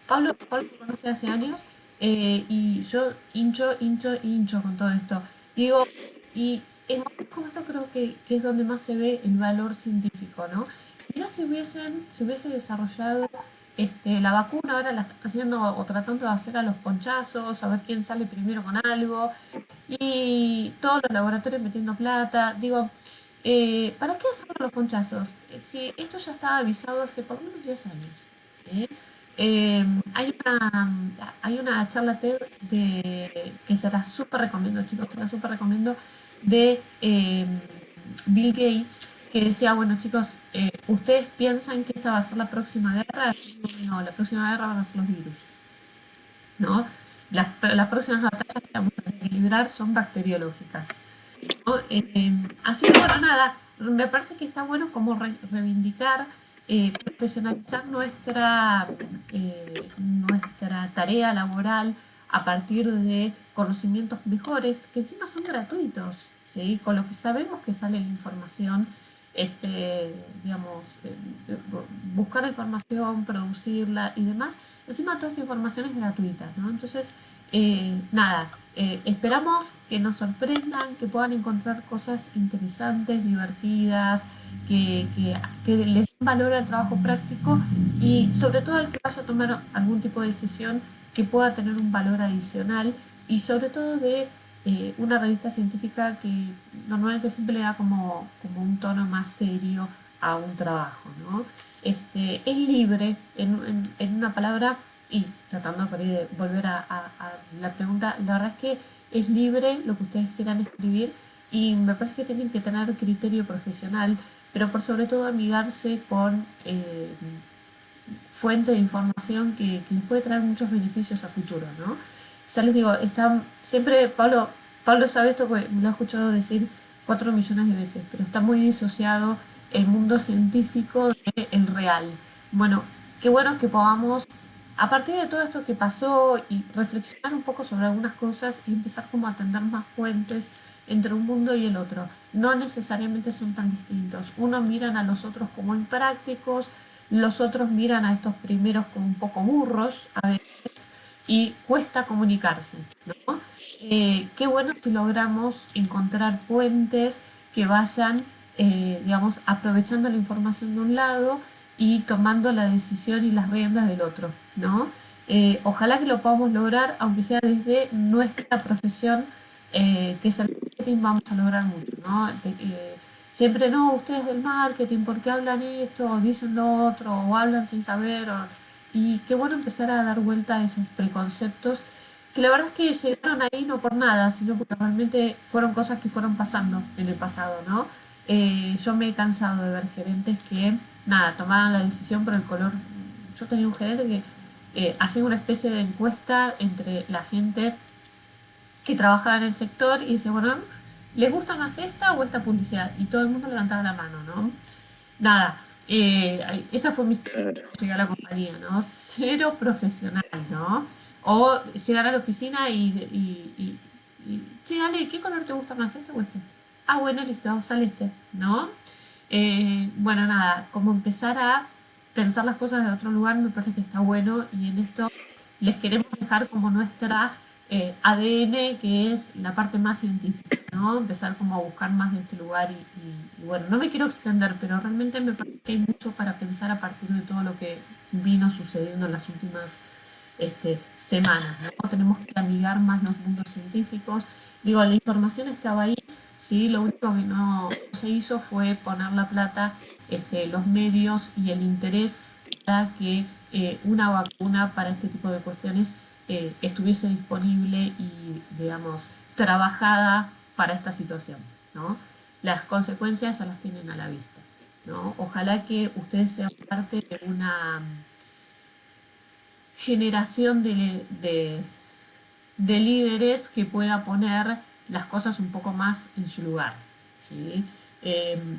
Pablo me conoce hace años Y yo hincho con todo esto. Digo, y en momentos como esto creo que es donde más se ve el valor científico, ¿no? Mirá si se hubiese desarrollado la vacuna, ahora la están haciendo o tratando de hacer a los ponchazos, a ver quién sale primero con algo, y todos los laboratorios metiendo plata. Digo, ¿para qué hacer los ponchazos? Si esto ya estaba avisado hace por lo menos 10 años. ¿Sí? Eh, hay una charla TED que se la súper recomiendo, chicos, se la súper recomiendo, de Bill Gates, que decía, bueno, chicos, ¿ustedes piensan que esta va a ser la próxima guerra? No, la próxima guerra van a ser los virus, ¿no? Las próximas batallas que vamos a tener que librar son bacteriológicas, ¿no? Así que bueno, nada, me parece que está bueno como reivindicar, profesionalizar nuestra tarea laboral a partir de conocimientos mejores, que encima son gratuitos, ¿sí? Con lo que sabemos que sale la información, digamos, buscar la información, producirla y demás, encima toda esta información es gratuita, ¿no? Entonces, nada, esperamos que nos sorprendan, que puedan encontrar cosas interesantes, divertidas, que les den valor al trabajo práctico y sobre todo el que vaya a tomar algún tipo de decisión que pueda tener un valor adicional y sobre todo de una revista científica que normalmente siempre le da como un tono más serio a un trabajo, ¿no? Es libre, en una palabra, y tratando por ahí de volver a la pregunta, la verdad es que es libre lo que ustedes quieran escribir y me parece que tienen que tener criterio profesional, pero por sobre todo amigarse con fuente de información que les puede traer muchos beneficios a futuro, ¿no? Ya les digo, siempre Pablo sabe esto porque me lo he escuchado decir 4 millones de veces, pero está muy disociado el mundo científico del real. Bueno, qué bueno que podamos, a partir de todo esto que pasó y reflexionar un poco sobre algunas cosas y empezar como a tender más puentes entre un mundo y el otro. No necesariamente son tan distintos. Unos miran a los otros como imprácticos, los otros miran a estos primeros como un poco burros a veces, y cuesta comunicarse, ¿no? Qué bueno si logramos encontrar puentes que vayan, digamos, aprovechando la información de un lado y tomando la decisión y las riendas del otro, ¿no? Ojalá que lo podamos lograr, aunque sea desde nuestra profesión, que es el marketing, vamos a lograr mucho, ¿no? Siempre no, ustedes del marketing, ¿por qué hablan esto? O dicen lo otro, o hablan sin saber, y qué bueno empezar a dar vuelta a esos preconceptos, que la verdad es que llegaron ahí no por nada, sino porque realmente fueron cosas que fueron pasando en el pasado, ¿no? Yo me he cansado de ver gerentes que, nada, tomaban la decisión por el color. Yo tenía un gerente que hacía una especie de encuesta entre la gente que trabajaba en el sector y dice, bueno, ¿les gusta más esta o esta publicidad? Y todo el mundo levantaba la mano, ¿no? Nada, esa fue mi Claro. llegar a la compañía, ¿no? Cero profesional, ¿no? O llegar a la oficina che, Ale, ¿qué color te gusta más, este o este? Ah, bueno, listo, sale este, ¿no? Bueno, nada, como empezar a pensar las cosas de otro lugar me parece que está bueno y en esto les queremos dejar como nuestra ADN, que es la parte más científica, ¿no? Empezar como a buscar más de este lugar y bueno, no me quiero extender, pero realmente me parece que hay mucho para pensar a partir de todo lo que vino sucediendo en las últimas semanas, ¿no? Tenemos que amigar más los mundos científicos. Digo, la información estaba ahí, ¿sí? Lo único que no se hizo fue poner la plata, los medios y el interés para que una vacuna para este tipo de cuestiones estuviese disponible y, digamos, trabajada para esta situación, ¿no? Las consecuencias ya las tienen a la vista, ¿no? Ojalá que ustedes sean parte de una generación de líderes que pueda poner las cosas un poco más en su lugar, ¿sí?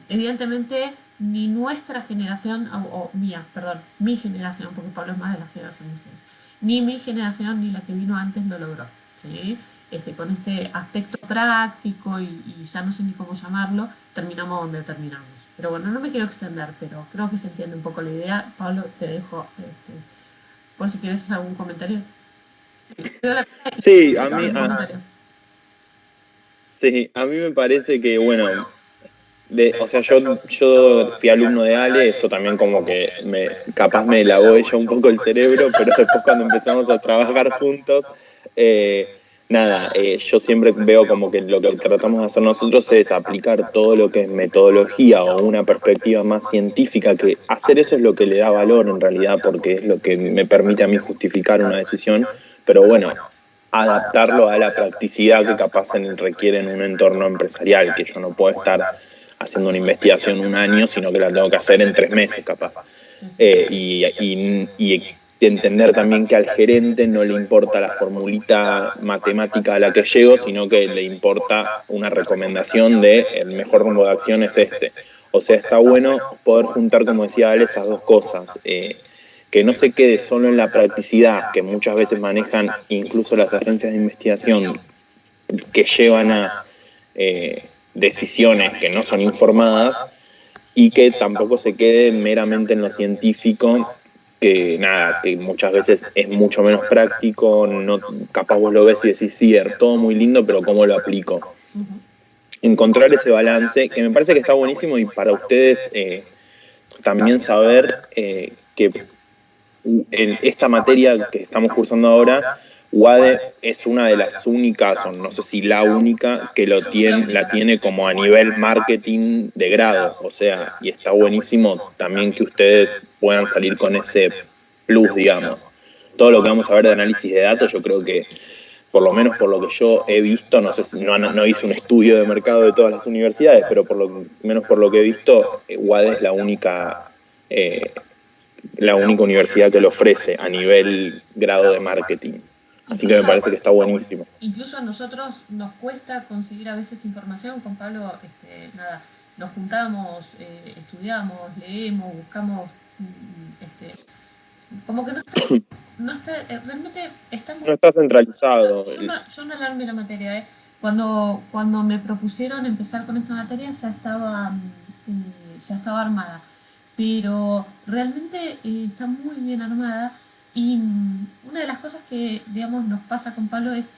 Evidentemente, ni nuestra generación, o mía, perdón, mi generación, porque Pablo es más de la generación de ustedes, ni mi generación ni la que vino antes lo logró, ¿sí? Con este aspecto práctico y ya no sé ni cómo llamarlo, terminamos donde terminamos. Pero bueno, no me quiero extender, pero creo que se entiende un poco la idea. Pablo, te dejo por si quieres hacer algún comentario. Sí, a mí me parece que, bueno, o sea, yo fui alumno de Ale, esto también como que capaz me lavó ella un poco el cerebro, pero después cuando empezamos a trabajar juntos, nada, yo siempre veo como que lo que tratamos de hacer nosotros es aplicar todo lo que es metodología o una perspectiva más científica, que hacer eso es lo que le da valor en realidad, porque es lo que me permite a mí justificar una decisión, pero bueno, adaptarlo a la practicidad que capaz requiere en un entorno empresarial, que yo no puedo estar haciendo una investigación un año, sino que la tengo que hacer en 3 meses capaz. Y entender también que al gerente no le importa la formulita matemática a la que llego, sino que le importa una recomendación de el mejor rumbo de acción es este. O sea, está bueno poder juntar, como decía Ale, esas dos cosas. Que no se quede solo en la practicidad, que muchas veces manejan incluso las agencias de investigación, que llevan a decisiones que no son informadas, y que tampoco se quede meramente en lo científico, que nada, que muchas veces es mucho menos práctico, no, capaz vos lo ves y decís, sí, todo muy lindo, pero ¿cómo lo aplico? Encontrar ese balance, que me parece que está buenísimo, y para ustedes también saber que en esta materia que estamos cursando ahora, UADE es una de las únicas, o no sé si la única, que la tiene como a nivel marketing de grado. O sea, y está buenísimo también que ustedes puedan salir con ese plus, digamos. Todo lo que vamos a ver de análisis de datos, yo creo que, por lo menos por lo que yo he visto, no sé si no hice un estudio de mercado de todas las universidades, pero por lo menos por lo que he visto, UADE es la única universidad que lo ofrece a nivel grado de marketing. Así que me parece que está buenísimo. Incluso a nosotros nos cuesta conseguir a veces información. Con Pablo, nada, nos juntamos, estudiamos, leemos, buscamos, como que no está realmente está muy... No está centralizado. Yo no alarmé la materia, Cuando me propusieron empezar con esta materia ya estaba armada, pero realmente está muy bien armada. Y una de las cosas que, digamos, nos pasa con Pablo es,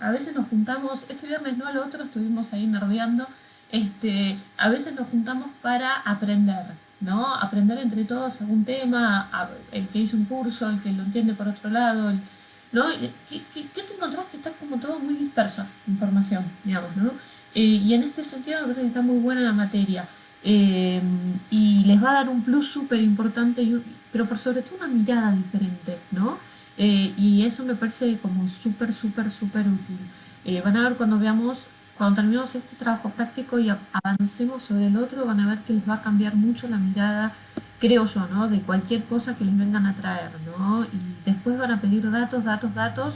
a veces nos juntamos, este viernes no, al otro estuvimos ahí nerdeando, a veces nos juntamos para aprender, ¿no? Aprender entre todos algún tema, el que hizo un curso, el que lo entiende por otro lado, ¿no? ¿Qué te encontrás? Que está como todo muy disperso, información, digamos, ¿no? Y en este sentido me parece que está muy buena la materia. Y les va a dar un plus súper importante, pero por sobre todo una mirada diferente, ¿no? Y eso me parece como súper, súper, súper útil. Van a ver cuando terminemos este trabajo práctico y avancemos sobre el otro, van a ver que les va a cambiar mucho la mirada, creo yo, ¿no? De cualquier cosa que les vengan a traer, ¿no? Y después van a pedir datos, datos, datos,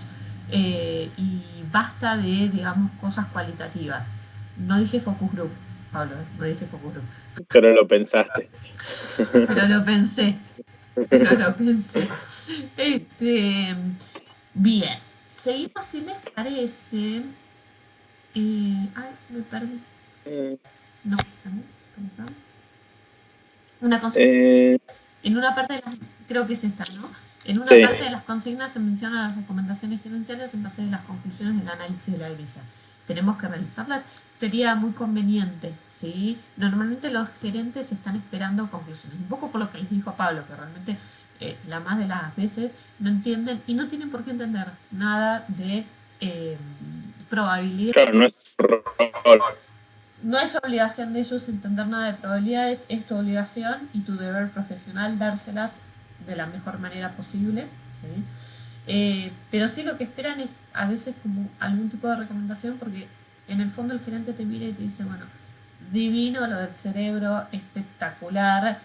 y basta de, digamos, cosas cualitativas. No dije focus group, Pablo, no dije focus group. Pero lo pensaste. Pero lo pensé. Pero lo pensé. Bien. Seguimos si les parece. Ay, me perdí. No, ¿no? Una consigna. En una parte de las, creo que es esta, ¿no? En una parte de las consignas se mencionan las recomendaciones gerenciales en base a las conclusiones del análisis de la grilla. Tenemos que realizarlas. Sería muy conveniente, ¿sí? Normalmente los gerentes están esperando conclusiones. Un poco por lo que les dijo Pablo, que realmente la más de las veces no entienden y no tienen por qué entender nada de probabilidad. Claro, no es No es obligación de ellos entender nada de probabilidades, es tu obligación y tu deber profesional dárselas de la mejor manera posible, ¿sí? Pero sí lo que esperan es a veces como algún tipo de recomendación, porque en el fondo el gerente te mira y te dice, bueno, divino lo del cerebro, espectacular,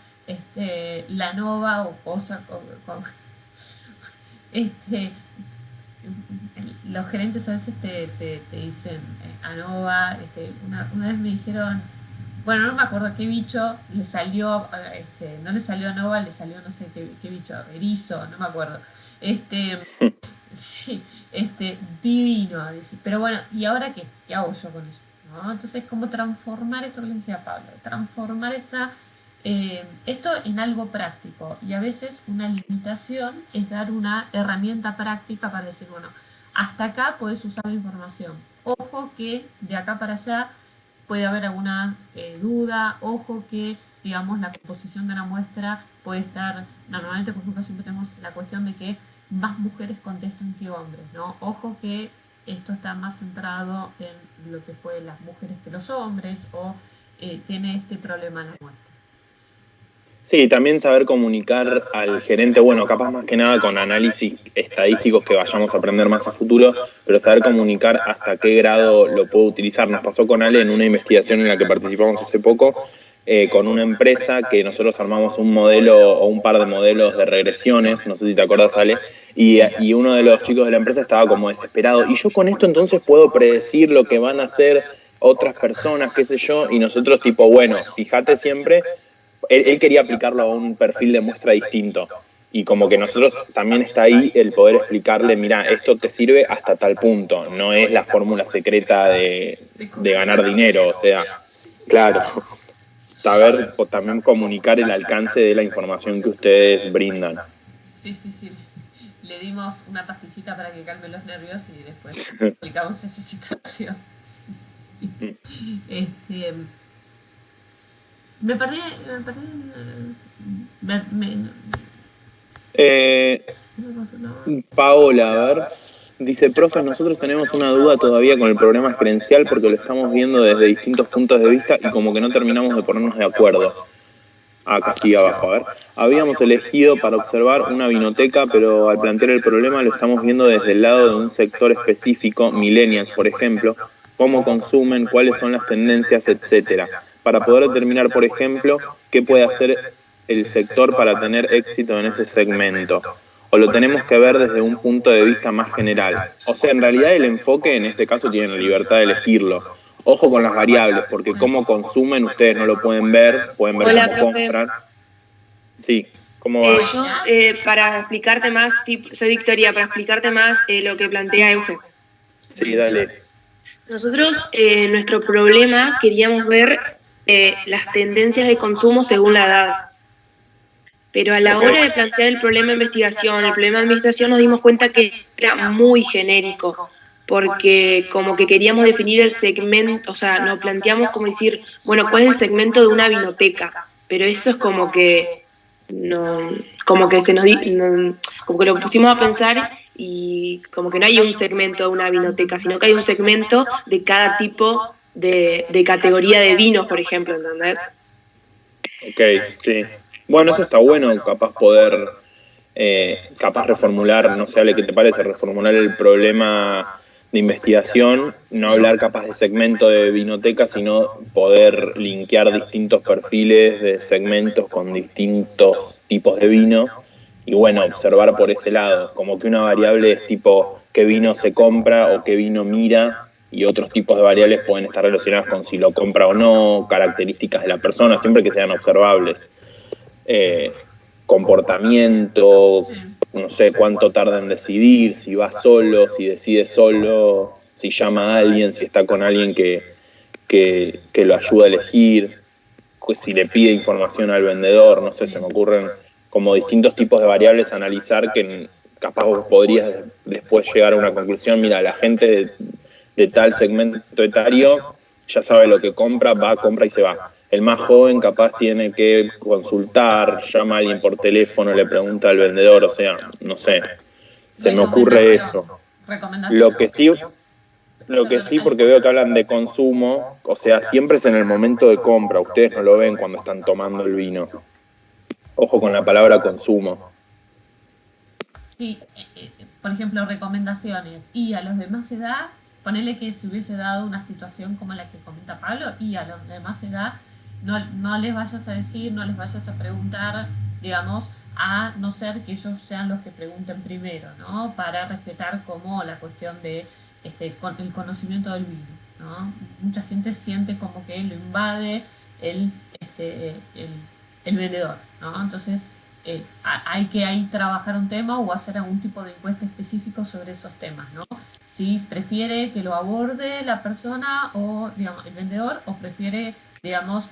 la nova o cosa, los gerentes a veces te dicen ANOVA, una vez me dijeron, bueno, no me acuerdo qué bicho le salió, no le salió ANOVA, le salió no sé qué bicho, erizo, no me acuerdo. Sí, divino, dice. Pero bueno, ¿y ahora qué? ¿Qué hago yo con eso? ¿No? Entonces, ¿cómo transformar esto que le decía Pablo? Transformar Esto en algo práctico, y a veces una limitación es dar una herramienta práctica para decir, bueno, hasta acá puedes usar la información. Ojo que de acá para allá puede haber alguna duda, ojo que, digamos, la composición de la muestra puede estar, normalmente, por ejemplo, siempre tenemos la cuestión de que más mujeres contestan que hombres, ¿no? Ojo que esto está más centrado en lo que fue las mujeres que los hombres, o tiene este problema en la muestra. Sí, también saber comunicar al gerente, bueno, capaz más que nada con análisis estadísticos que vayamos a aprender más a futuro, pero saber comunicar hasta qué grado lo puedo utilizar. Nos pasó con Ale en una investigación en la que participamos hace poco, con una empresa que nosotros armamos un modelo o un par de modelos de regresiones, no sé si te acuerdas, Ale, y uno de los chicos de la empresa estaba como desesperado. Y yo con esto entonces puedo predecir lo que van a hacer otras personas, qué sé yo, y nosotros tipo, bueno, fíjate siempre. Él quería aplicarlo a un perfil de muestra distinto. Y como que nosotros también está ahí el poder explicarle, mira, esto te sirve hasta tal punto, no es la fórmula secreta de ganar dinero, o sea, claro, saber también comunicar el alcance de la información que ustedes brindan. Sí, sí, sí. Le dimos una pastillita para que calme los nervios y después aplicamos esa situación. Este, me perdí, Paola, a ver, dice, profe, nosotros tenemos una duda todavía con el programa gerencial porque lo estamos viendo desde distintos puntos de vista y como que no terminamos de ponernos de acuerdo. Acá sí abajo, a ver. Habíamos elegido para observar una vinoteca, pero al plantear el problema lo estamos viendo desde el lado de un sector específico, millennials, por ejemplo, cómo consumen, cuáles son las tendencias, etcétera, para poder determinar, por ejemplo, qué puede hacer el sector para tener éxito en ese segmento. O lo tenemos que ver desde un punto de vista más general. O sea, en realidad el enfoque en este caso tiene la libertad de elegirlo. Ojo con las variables, porque cómo consumen ustedes no lo pueden ver cómo compran. Sí, ¿cómo va? Yo, para explicarte más, soy Victoria, para explicarte más lo que plantea Euge. Sí, dale. Nosotros, nuestro problema, queríamos ver las tendencias de consumo según la edad. Pero a la hora de plantear el problema de investigación, el problema de administración, nos dimos cuenta que era muy genérico, porque como que queríamos definir el segmento, o sea, nos planteamos como decir, bueno, ¿cuál es el segmento de una vinoteca? Pero eso es como que no, como que como que lo pusimos a pensar y como que no hay un segmento de una vinoteca, sino que hay un segmento de cada tipo de categoría de vinos, por ejemplo, ¿entendés? Ok, sí. Bueno, eso está bueno, capaz poder, capaz reformular, no sé, Ale, ¿qué te parece? Reformular el problema de investigación, no hablar capaz de segmento de vinoteca, sino poder linkear distintos perfiles de segmentos con distintos tipos de vino y bueno, observar por ese lado, como que una variable es tipo qué vino se compra o qué vino mira y otros tipos de variables pueden estar relacionadas con si lo compra o no, características de la persona, siempre que sean observables. Comportamiento, no sé cuánto tarda en decidir, si va solo, si decide solo, si llama a alguien, si está con alguien que lo ayuda a elegir, si le pide información al vendedor, no sé, se me ocurren como distintos tipos de variables a analizar que capaz vos podrías después llegar a una conclusión, mira, la gente de tal segmento etario ya sabe lo que compra, va, compra y se va. El más joven capaz tiene que consultar, llama a alguien por teléfono, le pregunta al vendedor, o sea, no sé, se me ocurre eso. Lo que sí, porque veo que hablan de consumo, o sea, siempre es en el momento de compra, ustedes no lo ven cuando están tomando el vino. Ojo con la palabra consumo. Sí, por ejemplo, recomendaciones. Y a los de más edad, ponele que se hubiese dado una situación como la que comenta Pablo, y a los de más edad no les vayas a decir, no les vayas a preguntar, digamos, a no ser que ellos sean los que pregunten primero, ¿no? Para respetar como la cuestión de el conocimiento del vino, ¿no? Mucha gente siente como que lo invade el, el vendedor, ¿no? Entonces, hay que ahí trabajar un tema o hacer algún tipo de encuesta específico sobre esos temas, ¿no? Si prefiere que lo aborde la persona o, digamos, el vendedor, o prefiere, digamos,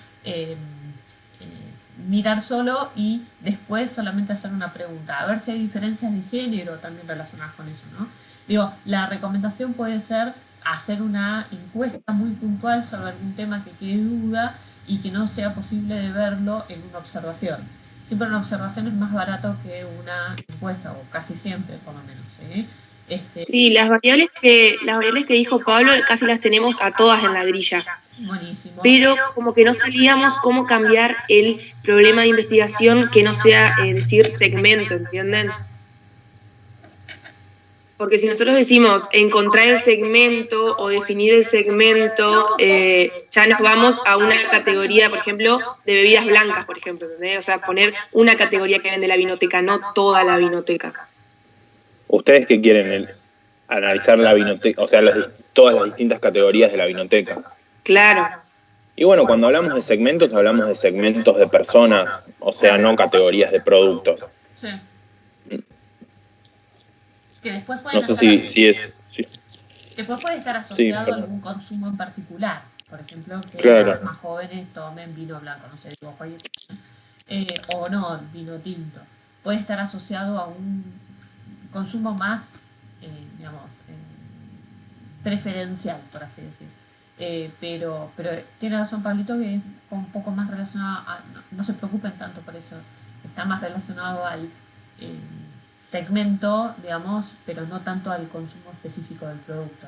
mirar solo y después solamente hacer una pregunta, a ver si hay diferencias de género también relacionadas con eso, ¿no? Digo, la recomendación puede ser hacer una encuesta muy puntual sobre algún tema que quede duda y que no sea posible de verlo en una observación. Siempre una observación es más barato que una encuesta, o casi siempre, por lo menos, ¿sí? Sí, las variables que dijo Pablo casi las tenemos a todas en la grilla. Buenísimo. Pero como que no sabíamos cómo cambiar el problema de investigación que no sea decir segmento, ¿entienden? Porque si nosotros decimos encontrar el segmento o definir el segmento, ya nos vamos a una categoría, por ejemplo, de bebidas blancas, por ejemplo, ¿entendés? O sea, poner una categoría que vende la vinoteca, no toda la vinoteca. ¿Ustedes qué quieren? Analizar la vinoteca, o sea, todas las distintas categorías de la vinoteca. Claro. Y bueno, cuando hablamos de segmentos de personas, o sea, no categorías de productos. Sí. Que después pueden No sé si es... Sí. Después puede estar asociado a algún consumo en particular. Por ejemplo, que los más jóvenes tomen vino blanco, no sé, digo, o no, vino tinto. Puede estar asociado a un consumo más, digamos, preferencial, por así decir. Pero tiene razón Pablito que es un poco más relacionado no se preocupen tanto por eso, está más relacionado al segmento, digamos, pero no tanto al consumo específico del producto.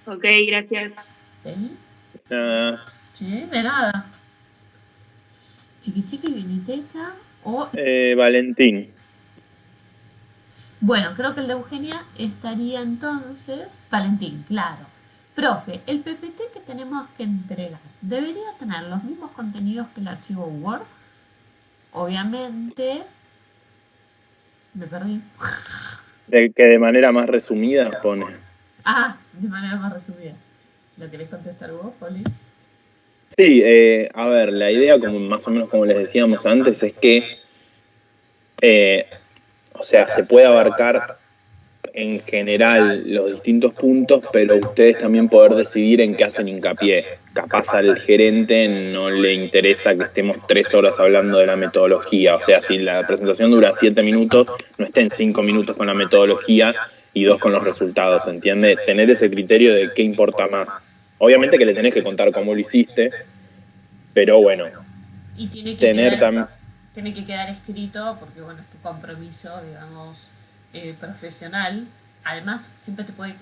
Ok, gracias. ¿Sí? Sí, de nada. Chiqui Viniteca o... Valentín. Bueno, creo que el de Eugenia estaría entonces... Valentín, claro. Profe, el PPT que tenemos que entregar, ¿debería tener los mismos contenidos que el archivo Word? Obviamente... Me perdí. Que de manera más resumida pone. Ah, de manera más resumida. ¿Lo querés contestar vos, Poli? Sí, a ver, la idea, como más o menos como les decíamos antes, es que, o sea, se puede abarcar en general los distintos puntos, pero ustedes también poder decidir en qué hacen hincapié. Capaz al gerente no le interesa que estemos 3 horas hablando de la metodología, o sea, si la presentación dura 7 minutos, no estén 5 minutos con la metodología y 2 con los resultados, ¿entiende? Tener ese criterio de qué importa más. Obviamente que le tenés que contar cómo lo hiciste, pero bueno, y tiene que tener también... Tiene que quedar escrito porque, bueno, es tu compromiso, digamos, profesional. Además, siempre te puede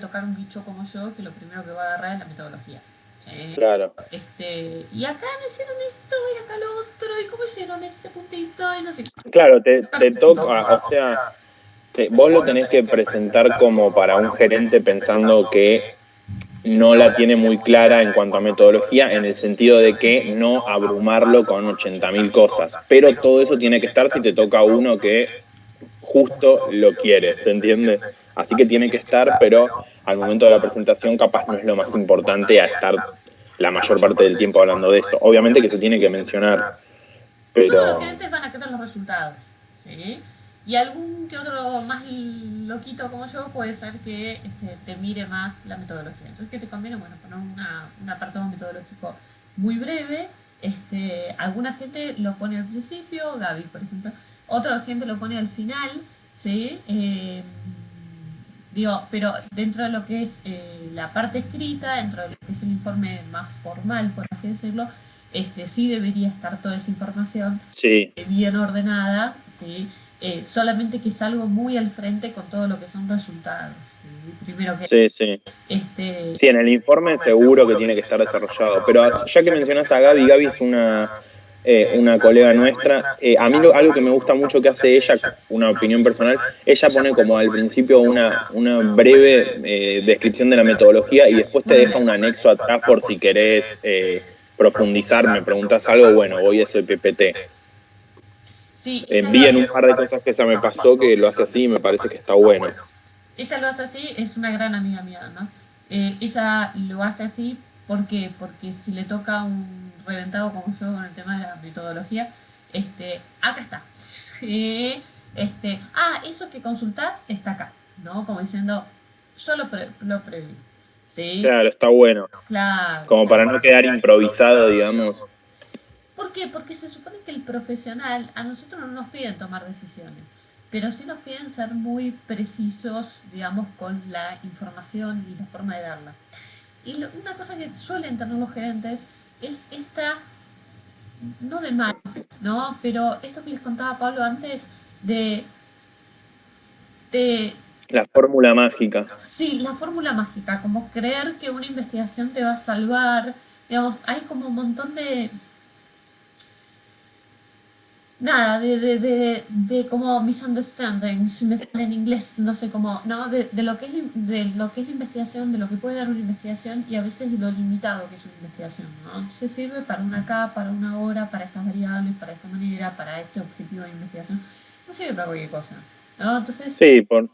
tocar un bicho como yo que lo primero que va a agarrar es la metodología. ¿Sí? Claro. Y acá no hicieron esto, y acá lo otro, y cómo hicieron este puntito, y no sé. Claro, te toca, o sea, vos lo tenés que presentar como para un gerente pensando que no la tiene muy clara en cuanto a metodología, en el sentido de que no abrumarlo con 80.000 cosas. Pero todo eso tiene que estar si te toca uno que justo lo quiere, ¿se entiende? Así que tiene que estar, pero al momento de la presentación capaz no es lo más importante a estar la mayor parte del tiempo hablando de eso. Obviamente que se tiene que mencionar, pero... Todos los gerentes van a querer los resultados, ¿sí? Y algún que otro más loquito como yo puede ser que te mire más la metodología. Entonces, ¿qué te conviene? Bueno, poner un apartado metodológico muy breve. Alguna gente lo pone al principio, Gaby, por ejemplo. Otra gente lo pone al final, ¿sí? Pero dentro de lo que es la parte escrita, dentro de lo que es el informe más formal, por así decirlo, sí debería estar toda esa información bien ordenada, ¿sí? Solamente que es algo muy al frente con todo lo que son resultados. Primero que sí. Sí, en el informe seguro que tiene que estar desarrollado. Pero ya que mencionás a Gaby es una colega nuestra. A mí algo que me gusta mucho que hace ella, una opinión personal, ella pone como al principio una breve descripción de la metodología y después te deja un anexo atrás por si querés profundizar, me preguntas algo, bueno, voy a ese PPT. Sí, envíen un par de cosas que esa me pasó que lo hace así y me parece que está bueno. Ella lo hace así, es una gran amiga mía además. Ella lo hace así porque si le toca un reventado como yo con el tema de la metodología, acá está. Eso que consultás está acá, ¿no? Como diciendo, yo lo preví. ¿Sí? Claro, está bueno. Claro. Como para no quedar improvisado, digamos. ¿Por qué? Porque se supone que el profesional, a nosotros no nos piden tomar decisiones, pero sí nos piden ser muy precisos, digamos, con la información y la forma de darla. Y una cosa que suelen tener los gerentes es esta, no de mal, ¿no? Pero esto que les contaba Pablo antes, de, de La fórmula mágica. sí, la fórmula mágica, como creer que una investigación te va a salvar, digamos, hay como un montón de, nada, de como misunderstandings, si me sale en inglés, no sé cómo, ¿no? De lo que es, de lo que es la investigación, de lo que puede dar una investigación y a veces de lo limitado que es una investigación, ¿no? Se sirve para una acá, para una hora, para estas variables, para esta manera, para este objetivo de investigación, no sirve para cualquier cosa, ¿no? Entonces, Sí, perdón.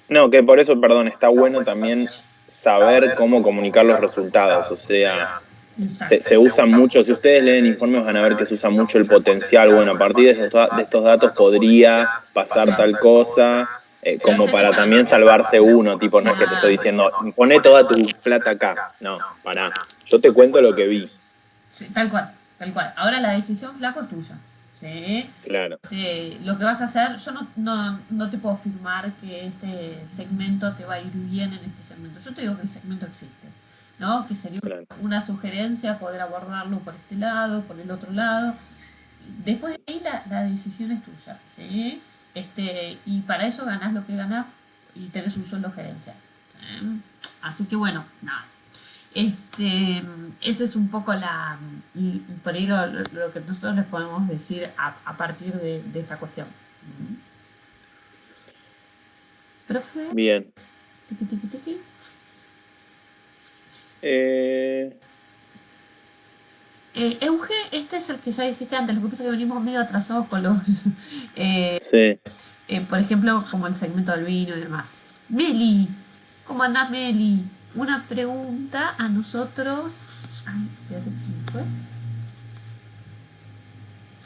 no, que por eso, perdón, está bueno también saber cómo comunicar los resultados. O sea, se usa mucho, si ustedes leen informes van a ver que se usa mucho el potencial. Bueno, a partir de estos datos podría pasar tal cosa, como para también salvarse uno, tipo, no es que te estoy diciendo, poné toda tu plata acá. No, pará, yo te cuento lo que vi. Sí, tal cual, tal cual. Ahora la decisión, flaco, es tuya. ¿Sí? Claro. Lo que vas a hacer, yo no te puedo afirmar que este segmento te va a ir bien en este segmento. Yo te digo que el segmento existe, ¿no? Que sería Claro. una sugerencia poder abordarlo por este lado, por el otro lado. Después de ahí la decisión es tuya, ¿sí? Y para eso ganás lo que ganás y tenés un sueldo gerencial. ¿Sí? Así que bueno, nada. Ese es un poco por ahí lo que nosotros les podemos decir a partir de esta cuestión. Profe. Bien. Tiki, tiki, tiki. Euge, este es el que ya hiciste antes, lo que pasa es que venimos medio atrasados con los, Sí. por ejemplo, como el segmento del vino y demás. Meli, ¿cómo andás, Meli? Una pregunta a nosotros. Ay, espérate que se me fue.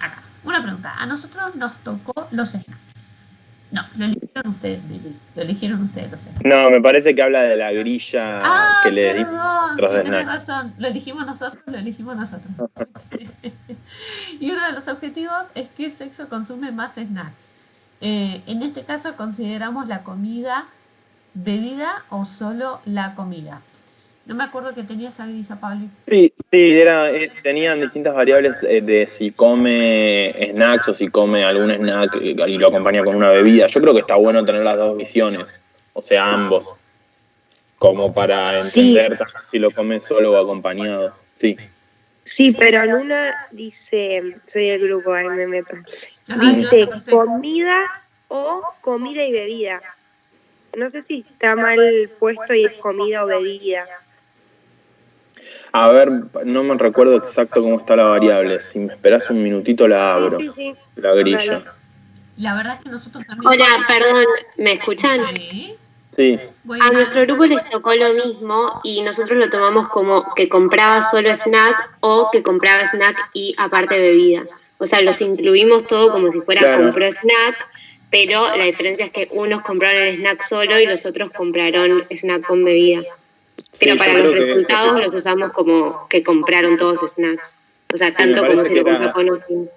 Acá. Una pregunta. A nosotros nos tocó los snacks. No, lo eligieron ustedes, Meli. Lo eligieron ustedes los snacks. No, me parece que habla de la grilla que le dimos Perdón, nosotros sí, de tenés snack. razón. Lo elegimos nosotros. Y uno de los objetivos es qué sexo consume más snacks. En este caso consideramos la comida, bebida o solo la comida. No me acuerdo que tenía esa grilla, Pablo. Sí, tenían distintas variables de si come snacks o si come algún snack y lo acompaña con una bebida. Yo creo que está bueno tener las dos visiones, o sea, ambos, como para Sí, entender si lo come solo o acompañado. Sí. sí, pero en una dice, soy del grupo, ahí me meto. Ah, Dice no, perfecto. comida o comida y bebida. No sé si está mal puesto y es comida o bebida. A ver, no me recuerdo exacto cómo está la variable. Si me esperás un minutito la abro, Sí. la grilla. Dale. La verdad es que nosotros también. Hola, perdón, ¿me escuchan? Sí. Sí, Bueno, A nuestro grupo les tocó lo mismo y nosotros lo tomamos como que compraba solo snack o que compraba snack y aparte bebida. O sea, los incluimos todo como si fuera Claro. compró snack, pero la diferencia es que unos compraron el snack solo y los otros compraron snack con bebida. Pero sí, para yo los creo que resultados los usamos como que compraron todos snacks. O sea, Sí, me tanto como parece si que lo compró era- con uno.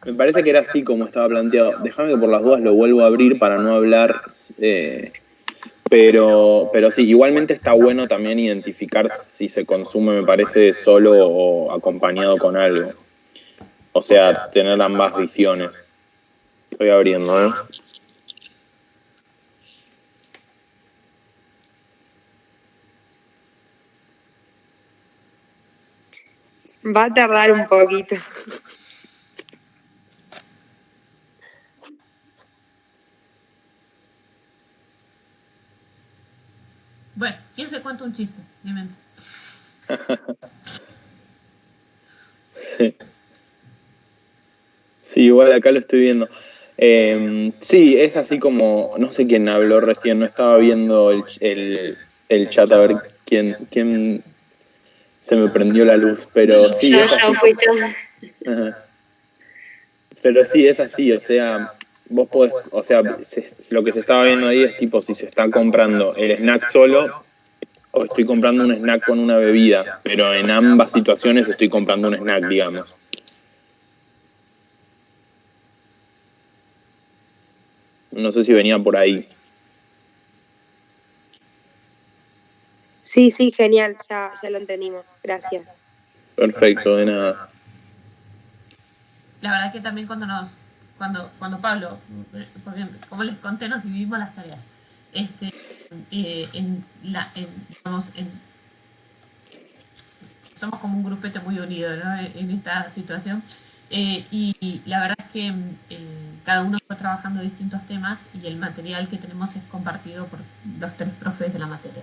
me parece que era así como estaba planteado. Déjame que por las dudas lo vuelvo a abrir para no hablar. Pero sí, igualmente está bueno también identificar si se consume, me parece, solo o acompañado con algo. O sea, tener ambas visiones. Estoy abriendo, ¿eh? Va a tardar un poquito. bueno, ¿quién se cuenta un chiste? Dime. Sí, igual acá lo estoy viendo. Sí, es así como, no sé quién habló recién, no estaba viendo el chat a ver quién se me prendió la luz, pero sí, es así. Fui yo. Ajá. Pero sí, es así, o sea, vos podés, o sea, lo que se estaba viendo ahí es tipo si se está comprando el snack solo o estoy comprando un snack con una bebida, pero en ambas situaciones estoy comprando un snack, digamos. No sé si venía por ahí. Sí, sí, genial, ya lo entendimos. Gracias. Perfecto, de nada. La verdad que también cuando Pablo, porque como les conté, nos dividimos las tareas. Somos como un grupete muy unido, ¿no? En esta situación. Y la verdad es que cada uno está trabajando distintos temas y el material que tenemos es compartido por los 3 profes de la materia.